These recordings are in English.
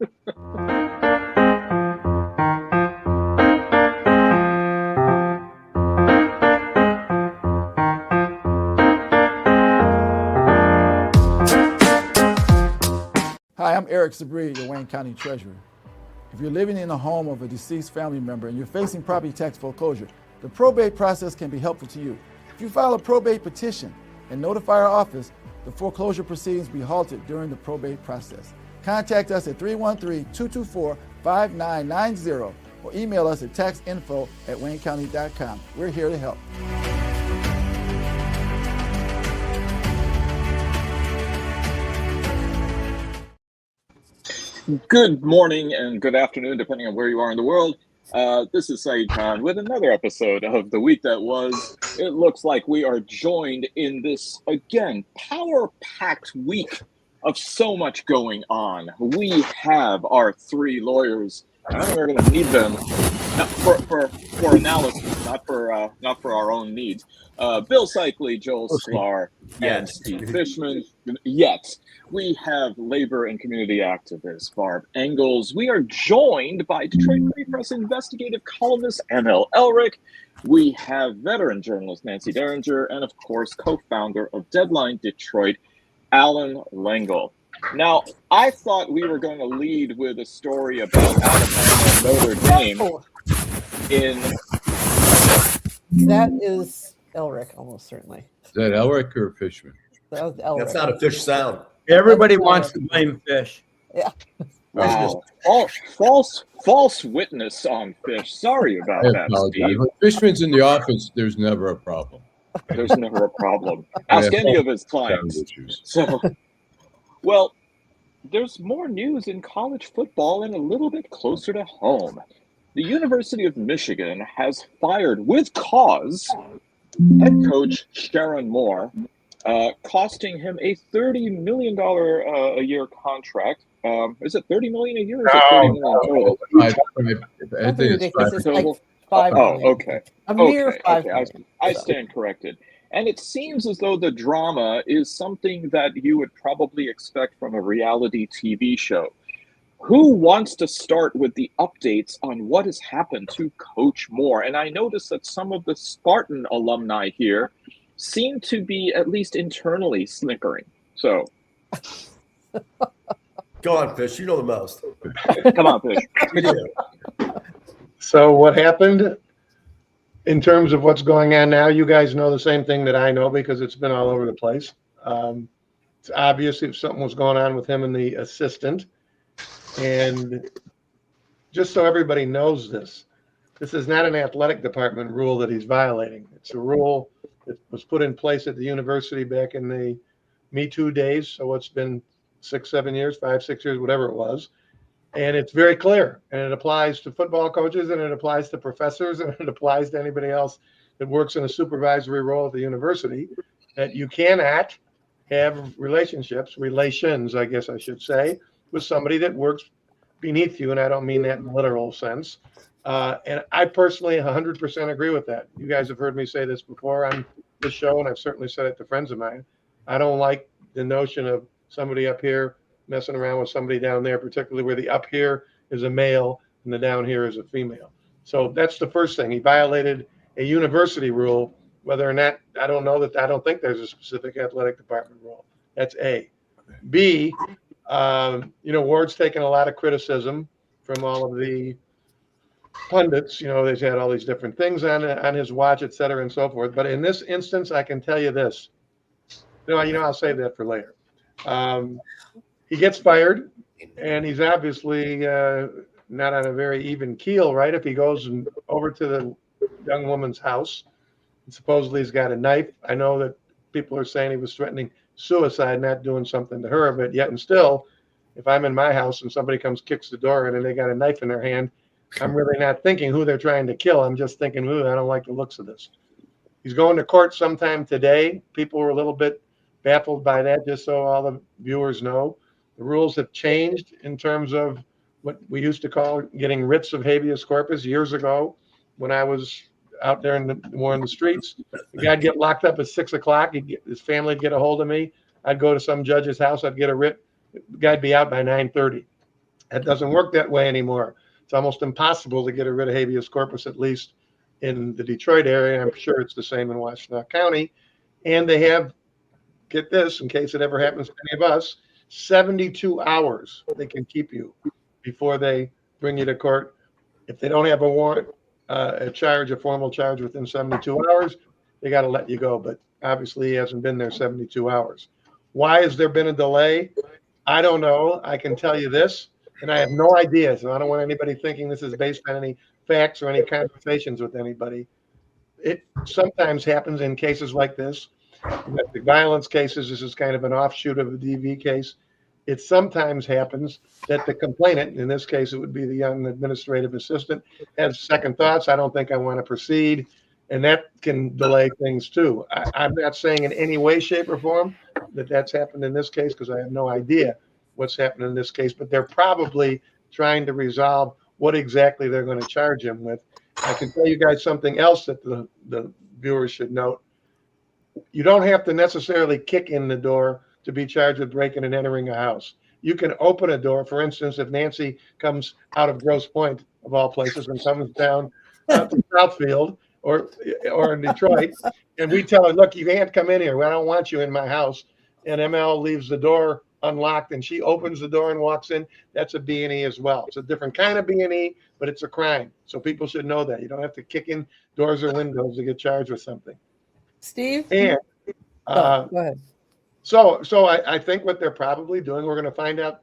Hi, I'm Eric Sabri, your Wayne County Treasurer. If you're living in the home of a deceased family member and you're facing property tax foreclosure, the probate process can be helpful to you. If you file a probate petition and notify our office, the foreclosure proceedings will be halted during the probate process. Contact us at 313-224-5990 or email us at taxinfo@waynecounty.com. We're here to help. Good morning and good afternoon, depending on where you are in the world. This is Saeed Khan with another episode of The Week That Was. It looks like we are joined in this, again, power-packed week of so much going on. We have our three lawyers. I think we're going to need them for analysis, not for our own needs. Bill Seikaly, Joel Sklar, and Steve Fishman. Yet we have labor and community activist Barb Ingalls. We are joined by Detroit Free Press investigative columnist Elrick. We have veteran journalist Nancy Derringer, and of course, co-founder of Deadline Detroit, Allan Lengel. Now, I thought we were going to lead with a story about Alabama and Notre Dame. That is Elrick, almost certainly. Is that Elrick or Fishman? That was Elrick. That's not a fish sound. Everybody wants to blame fish. Yeah. Wow. False witness on Fish. Sorry about that, Steve. When Fishman's in the office, there's never a problem. There's never a problem. Ask any of his clients. So, well, there's more news in college football and a little bit closer to home. The University of Michigan has fired with cause head coach Sherrone Moore, costing him a $30 million a year contract. Is it $30 million a year? Or is it $30 million total? I think it's like $5 million. Oh, okay. A mere $5 okay. million. I stand corrected. And it seems as though the drama is something that you would probably expect from a reality TV show. Who wants to start with the updates on what has happened to Coach Moore? And I noticed that some of the Spartan alumni here seem to be at least internally snickering. So, Go on, Fish. You know the most. come on, Fish. So what happened in terms of what's going on now, you guys know the same thing that I know because it's been all over the place. It's obvious if something was going on with him and the assistant. And just so everybody knows this is not an athletic department rule that he's violating. It's a rule that was put in place at the university back in the Me Too days. So it's been 6-7 years, 5-6 years, whatever it was. And it's very clear. And it applies to football coaches, and it applies to professors, and it applies to anybody else that works in a supervisory role at the university, that you cannot have relations, I guess I should say, with somebody that works beneath you. And I don't mean that in a literal sense. And I personally 100% agree with that. You guys have heard me say this before on this show, and I've certainly said it to friends of mine. I don't like the notion of somebody up here messing around with somebody down there, particularly where the up here is a male and the down here is a female. So that's the first thing. He violated a university rule, whether or not, I don't think there's a specific athletic department rule. That's A. B, Ward's taken a lot of criticism from all of the pundits. They've had all these different things on his watch, et cetera, and so forth. But in this instance, I can tell you this. I'll save that for later. He gets fired, and he's obviously not on a very even keel, right? If he goes over to the young woman's house, and supposedly he's got a knife. I know that people are saying he was threatening suicide, not doing something to her, but yet and still, if I'm in my house and somebody kicks the door in and they got a knife in their hand, I'm really not thinking who they're trying to kill. I'm just thinking, I don't like the looks of this. He's going to court sometime today. People were a little bit baffled by that, just so all the viewers know. The rules have changed in terms of what we used to call getting writs of habeas corpus years ago. When I was out there more in the streets, the guy'd get locked up at 6 o'clock. His family would get a hold of me. I'd go to some judge's house. I'd get a writ. The guy'd be out by 9:30. It doesn't work that way anymore. It's almost impossible to get rid of habeas corpus, at least in the Detroit area. I'm sure it's the same in Washtenaw County. And they have, get this, in case it ever happens to any of us, 72 hours they can keep you before they bring you to court. If they don't have a warrant, a formal charge within 72 hours, they got to let you go. But obviously he hasn't been there 72 hours. Why has there been a delay? I don't know. I can tell you this, and I have no idea. So I don't want anybody thinking this is based on any facts or any conversations with anybody. It sometimes happens in cases like this. Domestic violence cases, this is kind of an offshoot of a DV case. It sometimes happens that the complainant, in this case, it would be the young administrative assistant, has second thoughts. I don't think I want to proceed. And that can delay things too. I'm not saying in any way, shape, or form that that's happened in this case, because I have no idea what's happened in this case, but they're probably trying to resolve what exactly they're going to charge him with. I can tell you guys something else that the viewers should note. You don't have to necessarily kick in the door to be charged with breaking and entering a house. You can open a door. For instance, if Nancy comes out of Grosse Pointe, of all places, and comes down to Southfield or in Detroit, and we tell her, look, you can't come in here. I don't want you in my house. And ML leaves the door unlocked, and she opens the door and walks in. That's a B&E as well. It's a different kind of B&E, but it's a crime. So people should know that. You don't have to kick in doors or windows to get charged with something. Steve? And go ahead. So I think what they're probably doing, we're going to find out.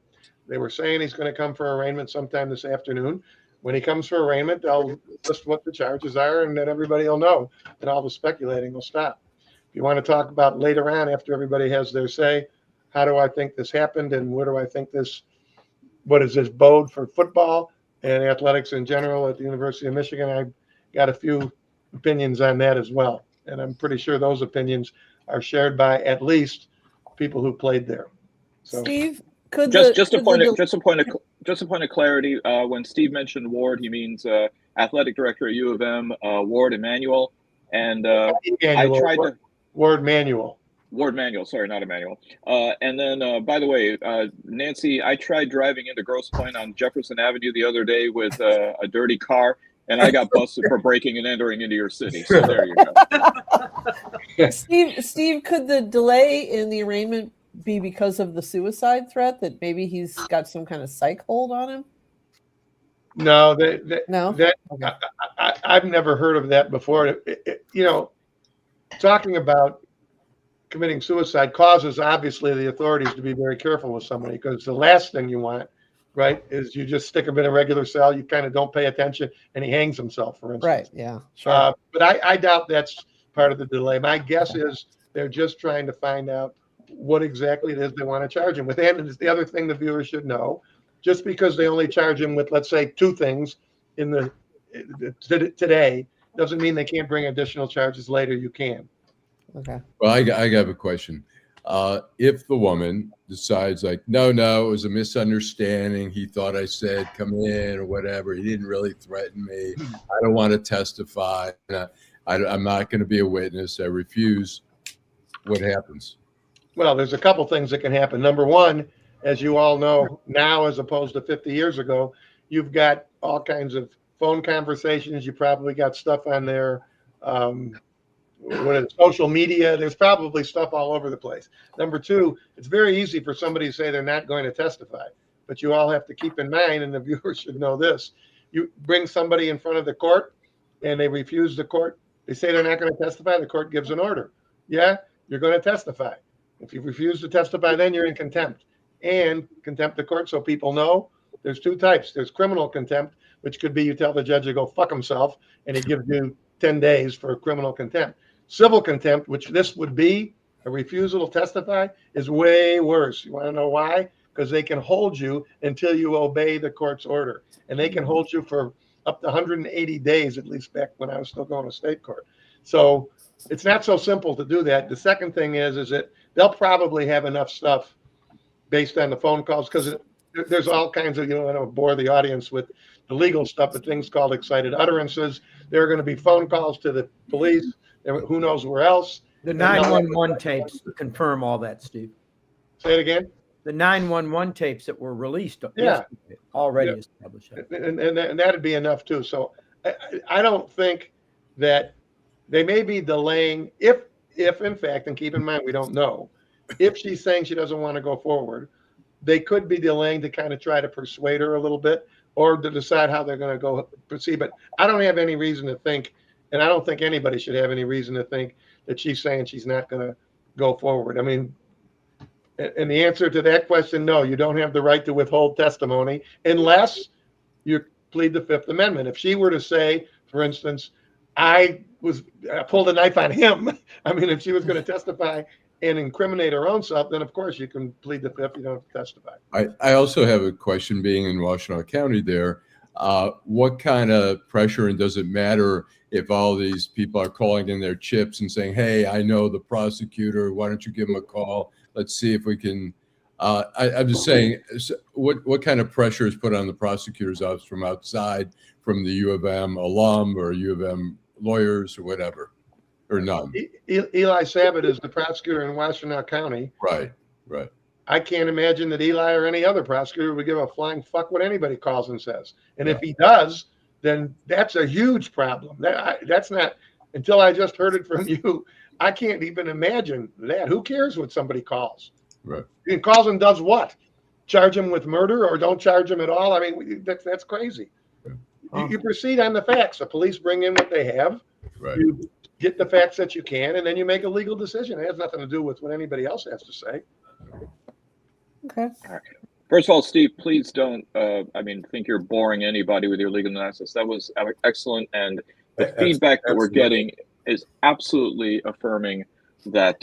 They were saying he's going to come for arraignment sometime this afternoon. When he comes for arraignment, they'll list what the charges are, and then everybody will know, and all the speculating will stop. If you want to talk about later on, after everybody has their say, how do I think this happened, and where do I think this, what is this bode for football and athletics in general at the University of Michigan? I got a few opinions on that as well, and I'm pretty sure those opinions are shared by at least people who played there. So, Steve, could just a point of clarity. When Steve mentioned Ward, he means athletic director at U of M, Ward Emanuel, and I tried to Ward Manuel. Ward Manuel, sorry, not Emmanuel. And then, by the way, Nancy, I tried driving into Grosse Pointe on Jefferson Avenue the other day with a dirty car, and I got busted for breaking and entering into your city. So there you go. Steve, could the delay in the arraignment be because of the suicide threat, that maybe he's got some kind of psych hold on him? No, No. Okay. I've never heard of that before. Talking about committing suicide causes, obviously, the authorities to be very careful with somebody, because the last thing you want, right, is you just stick him in a regular cell, you kind of don't pay attention, and he hangs himself, for instance. Right, yeah, sure. But I doubt that's part of the delay. My guess is they're just trying to find out what exactly it is they want to charge him with. And the other thing the viewers should know, just because they only charge him with, let's say, 2 things in today, doesn't mean they can't bring additional charges later. You can. Okay. Well, I got a question. If the woman decides, like, no, it was a misunderstanding, he thought I said come in or whatever, he didn't really threaten me, I don't want to testify, I'm not going to be a witness, I refuse, what happens? Well, there's a couple things that can happen. Number one, as you all know now, as opposed to 50 years ago, you've got all kinds of phone conversations. You probably got stuff on there. Social media, there's probably stuff all over the place. Number two, it's very easy for somebody to say they're not going to testify, but you all have to keep in mind, and the viewers should know this, you bring somebody in front of the court and they refuse the court, they say they're not going to testify, the court gives an order. Yeah, you're going to testify. If you refuse to testify, then you're in contempt. And contempt of court, so people know, there's 2 types. There's criminal contempt, which could be you tell the judge to go fuck himself, and he gives you 10 days for criminal contempt. Civil contempt, which this would be, a refusal to testify, is way worse. You want to know why? Because they can hold you until you obey the court's order. And they can hold you for up to 180 days, at least back when I was still going to state court. So it's not so simple to do that. The second thing is that they'll probably have enough stuff based on the phone calls, because there's all kinds of, I don't want to bore the audience with the legal stuff, but things called excited utterances. There are going to be phone calls to the police, who knows where else. The 911 tapes confirm all that, Steve. Say it again. the 911 tapes that were released Yeah. yesterday already Yeah. established that. And that'd be enough too. So I don't think that they may be delaying if in fact, and keep in mind, we don't know, if she's saying she doesn't want to go forward, they could be delaying to kind of try to persuade her a little bit or to decide how they're going to go proceed. But I don't have any reason to think, and I don't think anybody should have any reason to think that she's saying she's not going to go forward. I mean, and the answer to that question, no, you don't have the right to withhold testimony unless you plead the Fifth Amendment. If she were to say, for instance, I pulled a knife on him, I mean, if she was going to testify and incriminate her own self, then of course you can plead the Fifth. You don't have to testify. I also have a question, being in Washtenaw County there. What kind of pressure, and does it matter if all these people are calling in their chips and saying, hey, I know the prosecutor, why don't you give him a call? Let's see if we can. I'm just saying, what kind of pressure is put on the prosecutor's office from outside, from the U of M alum or U of M lawyers or whatever, or none? Eli Sabat is the prosecutor in Washtenaw County. Right. I can't imagine that Eli or any other prosecutor would give a flying fuck what anybody calls and says. And if he does, then that's a huge problem. That's not, until I just heard it from you, I can't even imagine that. Who cares what somebody calls? Right. He calls and does what? Charge him with murder or don't charge him at all? I mean, that's crazy. You proceed on the facts. The police bring in what they have. Right. You get the facts that you can, and then you make a legal decision. It has nothing to do with what anybody else has to say. Okay. First of all, Steve, please don't, think you're boring anybody with your legal analysis. That was excellent. And the feedback that we're getting is absolutely affirming that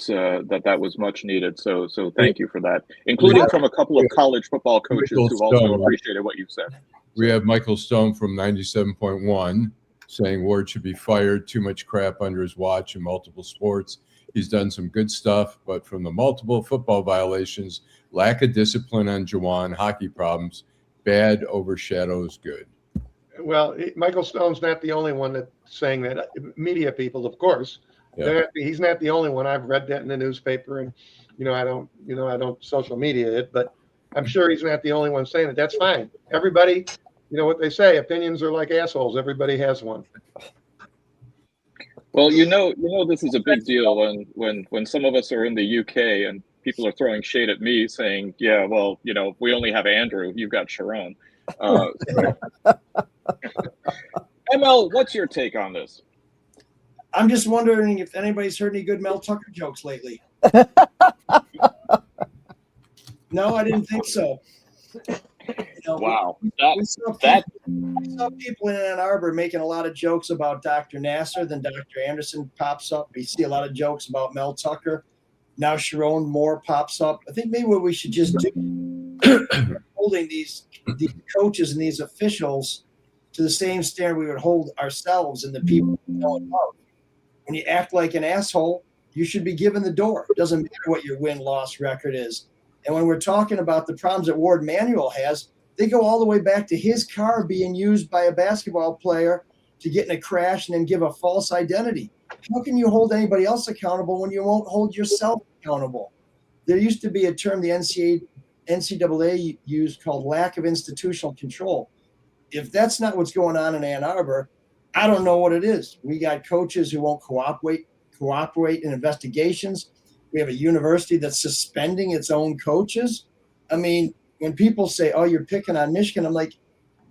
that was much needed. So thank you for that, including from a couple of college football coaches who also appreciated what you said. We have Michael Stone from 97.1 saying Ward should be fired. Too much crap under his watch in multiple sports. He's done some good stuff, but from the multiple football violations, lack of discipline on Jawan, hockey problems, bad overshadows good. Well, Michael Stone's not the only one that's saying that. Media people, of course. Yeah. He's not the only one. I've read that in the newspaper, and I don't social media it, but I'm sure he's not the only one saying it. That's fine. Everybody, what they say, opinions are like assholes. Everybody has one. Well, this is a big deal when some of us are in the UK and people are throwing shade at me saying, yeah, well, we only have Andrew, you've got Sherrone. ML, what's your take on this? I'm just wondering if anybody's heard any good Mel Tucker jokes lately. No, I didn't think so. Wow. We saw people in Ann Arbor making a lot of jokes about Dr. Nasser. Then Dr. Anderson pops up. We see a lot of jokes about Mel Tucker. Now Sherrone Moore pops up. I think maybe what we should just do holding these coaches and these officials to the same standard we would hold ourselves and the people we know and love. When you act like an asshole, you should be given the door. It doesn't matter what your win-loss record is. And when we're talking about the problems that Ward Manuel has, they go all the way back to his car being used by a basketball player to get in a crash and then give a false identity. How can you hold anybody else accountable when you won't hold yourself accountable? There used to be a term the NCAA used called lack of institutional control. If that's not what's going on in Ann Arbor, I don't know what it is. We got coaches who won't cooperate in investigations. We have a university that's suspending its own coaches. I mean, when people say, oh, you're picking on Michigan, I'm like,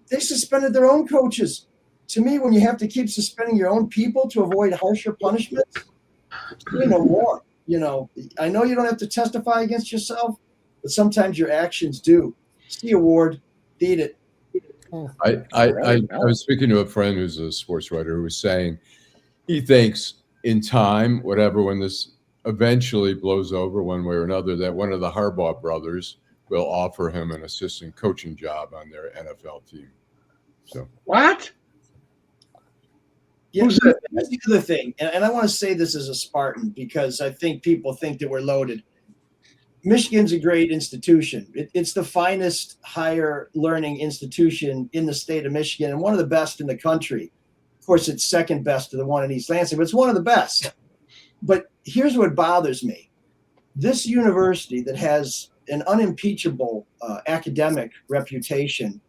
they suspended their own coaches. To me, when you have to keep suspending your own people to avoid harsher punishments, you know more. I know you don't have to testify against yourself, but sometimes your actions do. See a Ward, beat it. I was speaking to a friend who's a sports writer who was saying he thinks in time, when this eventually blows over one way or another, that one of the Harbaugh brothers will offer him an assistant coaching job on their NFL team. So what? Yeah, that's the other thing. And I want to say this as a Spartan because I think people think that we're loaded. Michigan's a great institution. It's the finest higher learning institution in the state of Michigan and one of the best in the country. Of course, it's second best to the one in East Lansing, but it's one of the best. But here's what bothers me. This university that has an unimpeachable academic reputation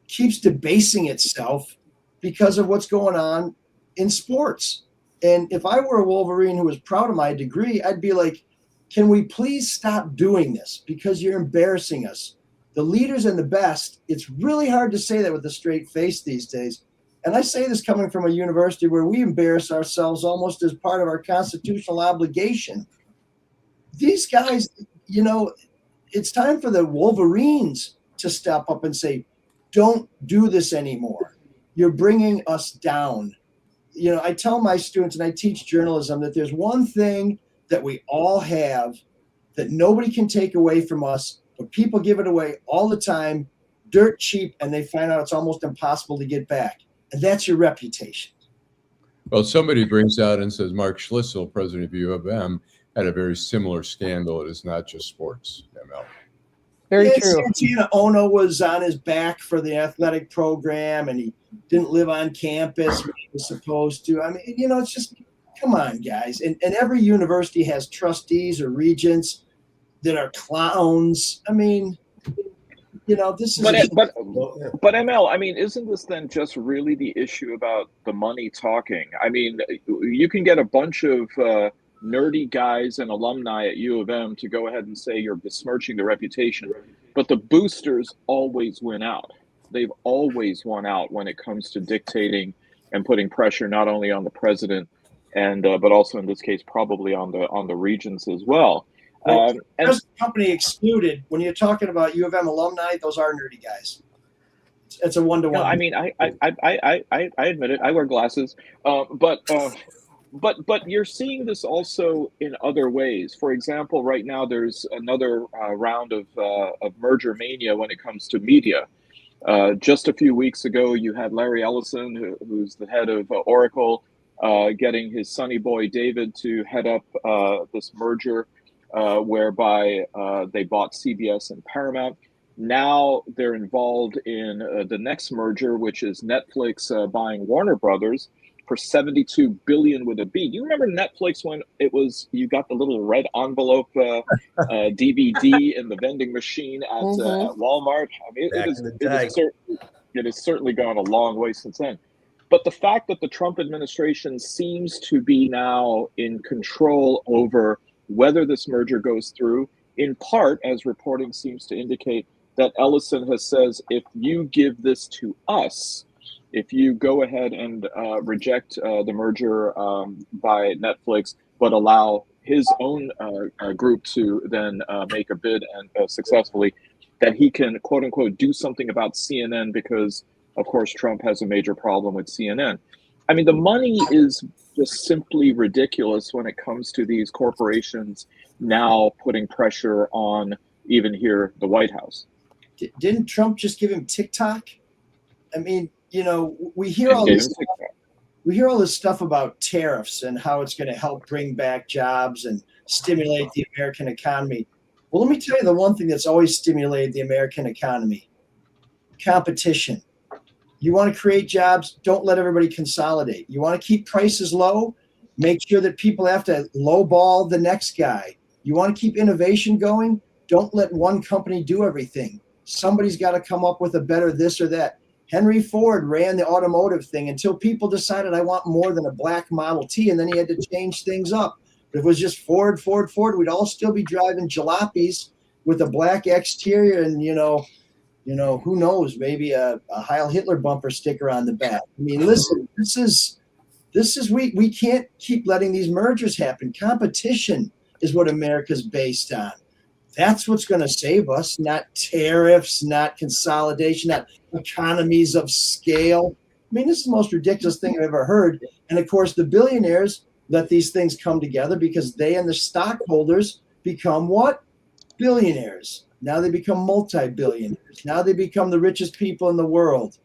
keeps debasing itself because of what's going on in sports. And if I were a Wolverine who was proud of my degree, I'd be like, can we please stop doing this? Because you're embarrassing us. The leaders and the best, it's really hard to say that with a straight face these days. And I say this coming from a university where we embarrass ourselves almost as part of our constitutional obligation. These guys, you know, it's time for the Wolverines to step up and say, don't do this anymore. You're bringing us down. You know, I tell my students, and I teach journalism, that there's one thing that we all have that nobody can take away from us, but people give it away all the time, dirt cheap, and they find out it's almost impossible to get back. And that's your reputation. Well, somebody brings out and says Mark Schlissel, president of U of M, had a very similar scandal. It is not just sports, ML. Very true. Santana Ono was on his back for the athletic program, and he didn't live on campus when he was supposed to. I mean, you know, it's just, come on, guys. And every university has trustees or regents that are clowns. I mean, you know, this is. But ML, I mean, isn't this then just really the issue about the money talking? I mean, you can get a bunch of nerdy guys and alumni at U of M to go ahead and say you're besmirching the reputation, but the boosters always win out. They've always won out when it comes to dictating and putting pressure not only on the president and but also in this case probably on the regents as well. And company excluded. When you're talking about U of M alumni, those are nerdy guys. It's a one-to-one. No, I mean, I admit it. I wear glasses, but you're seeing this also in other ways. For example, right now there's another round of merger mania when it comes to media. Just a few weeks ago, you had Larry Ellison, who's the head of Oracle, getting his sonny boy David to head up this merger. Whereby they bought CBS and Paramount. Now they're involved in the next merger, which is Netflix buying Warner Brothers for $72 billion with a B. Do you remember Netflix when it was you got the little red envelope DVD in the vending machine at Walmart? I mean, it has certainly gone a long way since then. But the fact that the Trump administration seems to be now in control over whether this merger goes through, in part, as reporting seems to indicate, that Ellison has says, if you give this to us, if you go ahead and reject the merger by Netflix, but allow his own group to then make a bid and successfully, that he can, quote unquote, do something about CNN because, of course, Trump has a major problem with CNN. I mean, the money is just simply ridiculous when it comes to these corporations now putting pressure on even here, the White House. Didn't Trump just give him TikTok? I mean, you know, we hear all this stuff about tariffs and how it's going to help bring back jobs and stimulate the American economy. Well, let me tell you the one thing that's always stimulated the American economy: competition. You want to create jobs, don't let everybody consolidate. You want to keep prices low, make sure that people have to lowball the next guy. You want to keep innovation going, don't let one company do everything. Somebody's got to come up with a better this or that. Henry Ford ran the automotive thing until people decided I want more than a black Model T, and then he had to change things up. But if it was just Ford, we'd all still be driving jalopies with a black exterior and, you know, who knows, maybe a Heil Hitler bumper sticker on the back. I mean, listen, this is we can't keep letting these mergers happen. Competition is what America's based on. That's what's going to save us, not tariffs, not consolidation, not economies of scale. I mean, this is the most ridiculous thing I've ever heard. And of course, the billionaires let these things come together because they and the stockholders become what? Billionaires. Now they become multi-billionaires. Now they become the richest people in the world.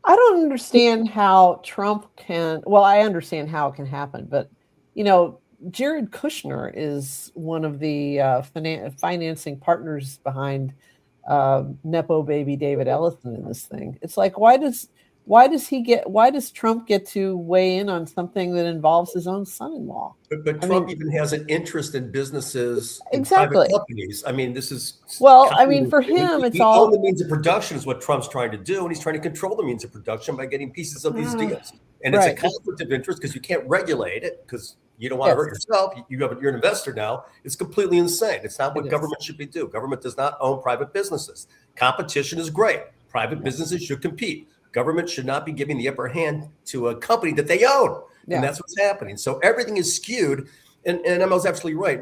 I don't understand how Trump can, well, I understand how it can happen, but, you know, Jared Kushner is one of the financing partners behind Nepo baby David Ellison in this thing. It's like, why does why does Trump get to weigh in on something that involves his own son-in-law? But Trump even has an interest in businesses, in Exactly. private companies. I mean, this is Well, I mean, for him, it's we all own the means of production is what Trump's trying to do, and he's trying to control the means of production by getting pieces of these deals. And it's a Right. conflict of interest because you can't regulate it because you don't want to hurt yourself. You're an investor now. It's completely insane. It's not what government should be doing. Government does not own private businesses. Competition is great. Private businesses should compete. Government should not be giving the upper hand to a company that they own. And that's what's happening. So everything is skewed. And Emma's absolutely right.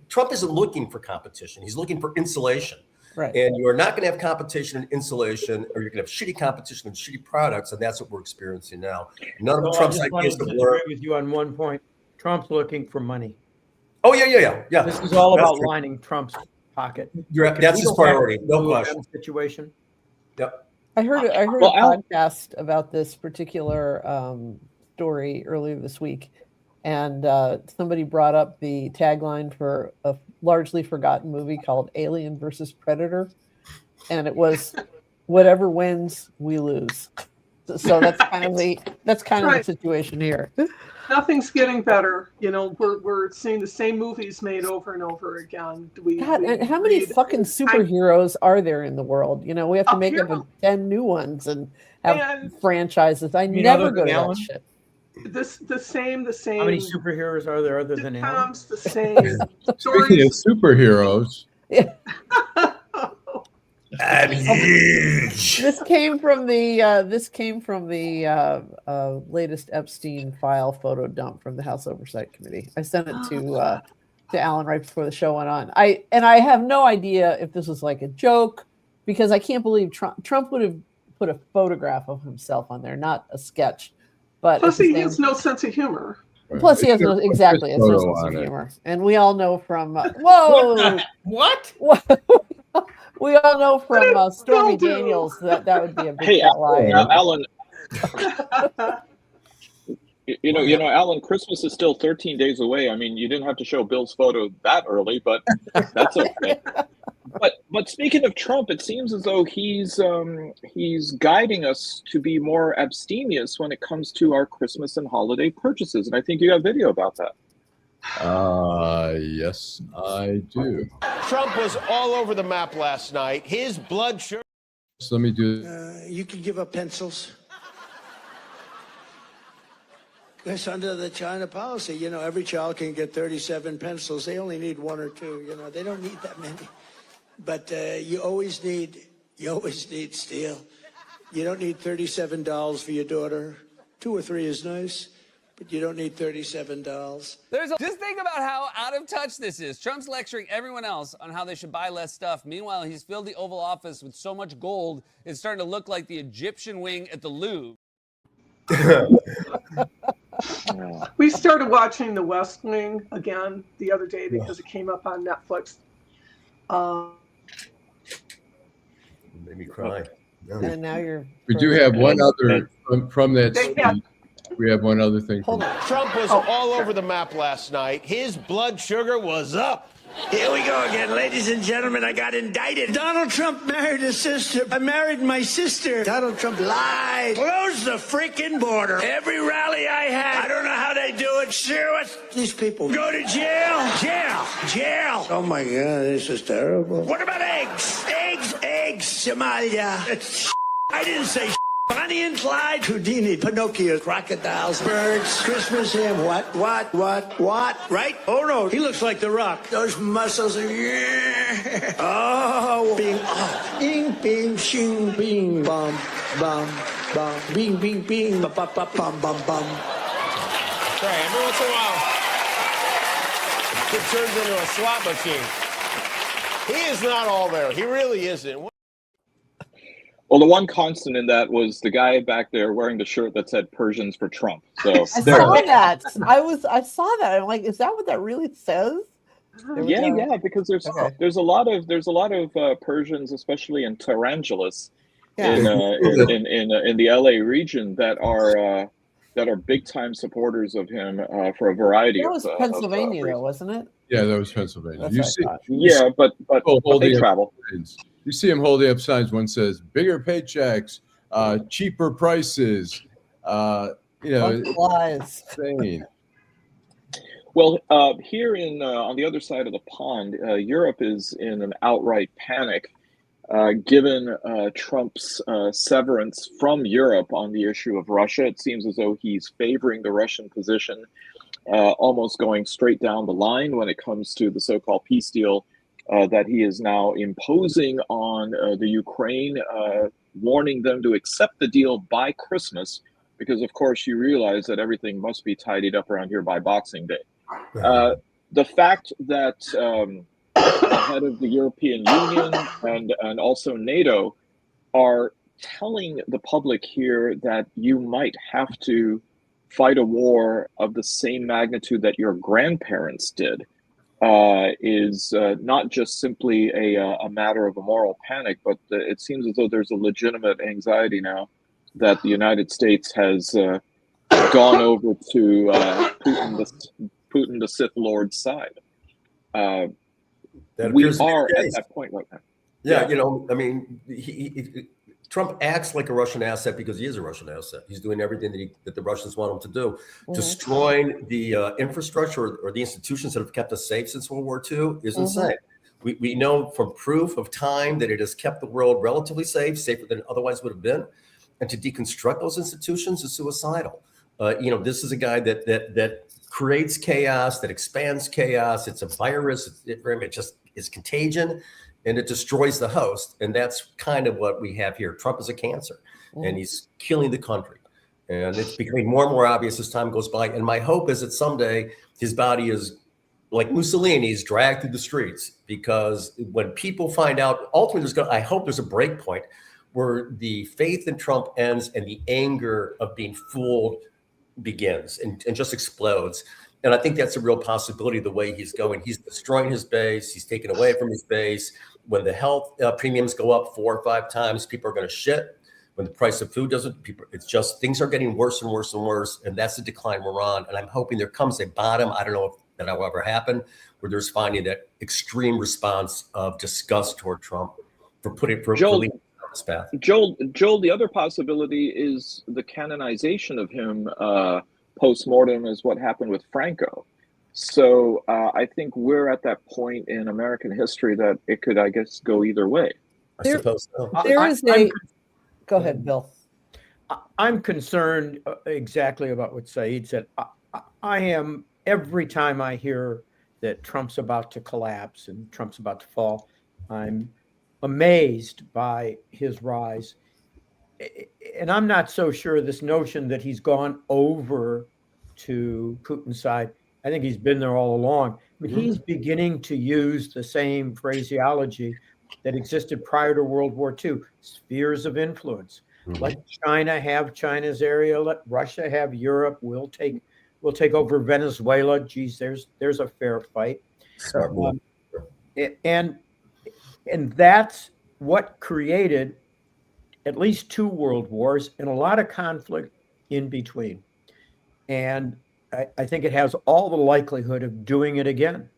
Trump isn't looking for competition. He's looking for insulation. right. And you are not going to have competition and insulation, or you're going to have shitty competition and shitty products. And that's what we're experiencing now. None of Trump's ideas have worked. With you on one point. Trump's looking for money. Oh, yeah. This is all That's about true. lining Trump's pocket. That's his priority. No question. Situation. Yep. I heard a Alan- podcast about this particular story earlier this week, and somebody brought up the tagline for a largely forgotten movie called Alien versus Predator, and it was "Whatever wins, we lose." So that's kind of the situation here. Nothing's getting better. We're seeing the same movies made over and over again. God, and how many fucking superheroes are there in the world? We have to make up 10 new ones and have franchises. I never go to that shit. The same. How many superheroes are there other than Alan? The same. Speaking of superheroes, I'm huge. This came from the latest Epstein file photo dump from the House Oversight Committee. I sent it to Alan right before the show went on. I have no idea if this was like a joke, because I can't believe Trump would have put a photograph of himself on there, not a sketch. But plus, he has no sense of humor. Plus, he has no sense of humor, and we all know from whoa, what? We all know from Stormy Daniels that would be a big fat lie. Alan. Alan, Christmas is still 13 days away. I mean, you didn't have to show Bill's photo that early, but that's okay. But speaking of Trump, it seems as though he's guiding us to be more abstemious when it comes to our Christmas and holiday purchases, and I think you have video about that. Yes, I do. Trump was all over the map last night. His blood sugar. So let me do. You can give up pencils. That's under the China policy. Every child can get 37 pencils. They only need one or two. They don't need that many. But you always need steel. You don't need $37 for your daughter. 2 or 3 is nice. But you don't need $37. Just think about how out of touch this is. Trump's lecturing everyone else on how they should buy less stuff. Meanwhile, he's filled the Oval Office with so much gold, it's starting to look like the Egyptian wing at the Louvre. We started watching The West Wing again the other day because it came up on Netflix. Made me cry. And now you're. We do have one other from that speech. We have one other thing. Trump was all over the map last night. His blood sugar was up. Here we go again, ladies and gentlemen. I got indicted. Donald Trump married his sister. I married my sister. Donald Trump lied. Close the freaking border. Every rally I had, I don't know how they do it. Sure, these people go to jail. Jail. Oh my God, this is terrible. What about eggs? Eggs. Somalia. It's I didn't say Bonnie and Clyde, Houdini, Pinocchio, crocodiles, birds, Christmas ham, what, right? Oh no, he looks like The Rock. Those muscles are, yeah. Oh, bing, bing, shing, bing, bum, bing, bing, bum, bum, bum. Right, every once in a while, it turns into a slot machine. He is not all there. He really isn't. Well, the one constant in that was the guy back there wearing the shirt that said Persians for Trump. So I saw that. I saw that. I'm like, is that what that really says? Yeah, because there's a lot of Persians, especially in Tarantulas, in the LA region that are big time supporters of him for a variety of. That was Pennsylvania, though, wasn't it? Yeah, that was Pennsylvania. But they travel. You see him holding up signs. One says bigger paychecks, cheaper prices. Lies. Insane. Well, here on the other side of the pond, Europe is in an outright panic, given Trump's severance from Europe on the issue of Russia. It seems as though he's favoring the Russian position, almost going straight down the line when it comes to the so-called peace deal that he is now imposing on the Ukraine, warning them to accept the deal by Christmas, because of course you realize that everything must be tidied up around here by Boxing Day. The fact that the head of the European Union and also NATO are telling the public here that you might have to fight a war of the same magnitude that your grandparents did is not just simply a matter of a moral panic, but it seems as though there's a legitimate anxiety now that the United States has gone over to Putin, the Sith Lord's side. We are at that point right now. Yeah, you know, I mean, Trump acts like a Russian asset because he is a Russian asset. He's doing everything that the Russians want him to do. Destroying the infrastructure or the institutions that have kept us safe since World War II is insane. We know from proof of time that it has kept the world relatively safe, safer than it otherwise would have been. And to deconstruct those institutions is suicidal. You know, this is a guy that creates chaos, that expands chaos. It's a virus. It just is contagion, and it destroys the host. And that's kind of what we have here. Trump is a cancer, and he's killing the country. And it's becoming more and more obvious as time goes by. And my hope is that someday his body is like Mussolini's, dragged through the streets, because when people find out, ultimately, I hope there's a break point where the faith in Trump ends and the anger of being fooled begins and just explodes. And I think that's a real possibility the way he's going. He's destroying his base. He's taken away from his base. When the health premiums go up 4 or 5 times, people are going to shit. When the price of food doesn't, it's just things are getting worse and worse and worse. And that's the decline we're on. And I'm hoping there comes a bottom. I don't know if that will ever happen, where there's finally that extreme response of disgust toward Trump for leading on this path. Joel, the other possibility is the canonization of him post-mortem is what happened with Franco. So I think we're at that point in American history that it could, I guess, go either way. I suppose so. Go ahead, Bill. I'm concerned exactly about what Saeed said. I am, every time I hear that Trump's about to collapse and Trump's about to fall, I'm amazed by his rise. And I'm not so sure this notion that he's gone over to Putin's side. I think he's been there all along. But he's beginning to use the same phraseology that existed prior to World War II, spheres of influence. Let China have China's area. Let Russia have Europe. We'll take over Venezuela. Geez, there's a fair fight. And that's what created at least 2 world wars and a lot of conflict in between. And I think it has all the likelihood of doing it again.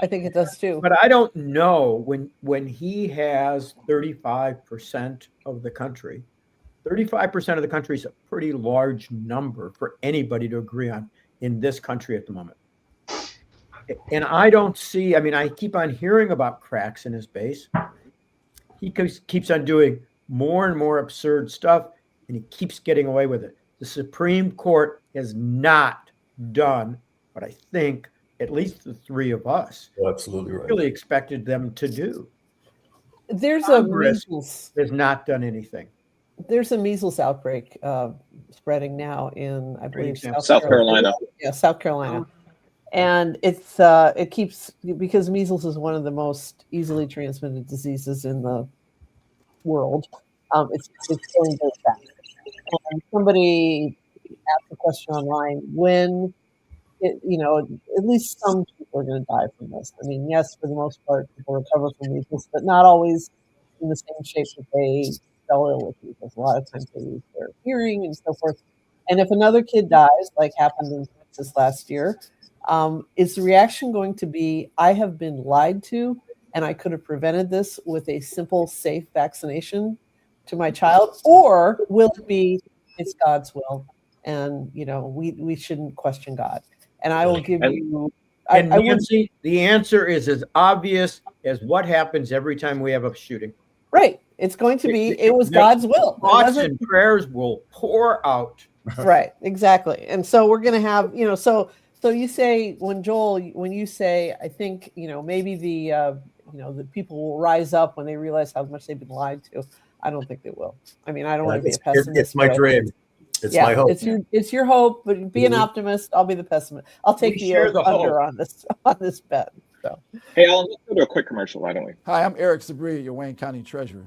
I think it does too. But I don't know when he has 35% of the country. 35% of the country is a pretty large number for anybody to agree on in this country at the moment. And I don't see, I mean, I keep on hearing about cracks in his base. He keeps on doing more and more absurd stuff, and he keeps getting away with it. The Supreme Court has not done what I think at least the 3 of us really expected them to do. There's Congress a measles has not done anything. There's a measles outbreak spreading now in, I believe, South Carolina. Yeah, South Carolina. And it keeps, because measles is one of the most easily transmitted diseases in the world. It's going very fast. And somebody asked a question online, when at least some people are going to die from this. I mean, yes, for the most part, people recover from measles, but not always in the same shape that they fell ill with measles. A lot of times they lose their hearing and so forth. And if another kid dies, like happened in Texas last year, is the reaction going to be, I have been lied to, and I could have prevented this with a simple, safe vaccination? to my child, or will it be it's God's will, and we shouldn't question God. And I will give you. And Nancy, the answer is as obvious as what happens every time we have a shooting. Right. It's going to be. It was God's will. Thoughts and prayers will pour out. Right. Exactly. And so we're going to have. So you say when you say, I think maybe the people will rise up when they realize how much they've been lied to. I don't think they will. I mean, I don't want to be a pessimist. It's my dream. It's my hope. It's your hope, but be an optimist. I'll be the pessimist. I'll take the under on this bet. So. Hey, Alan, let's go to a quick commercial, why don't we? Hi, I'm Eric Sabri, your Wayne County Treasurer.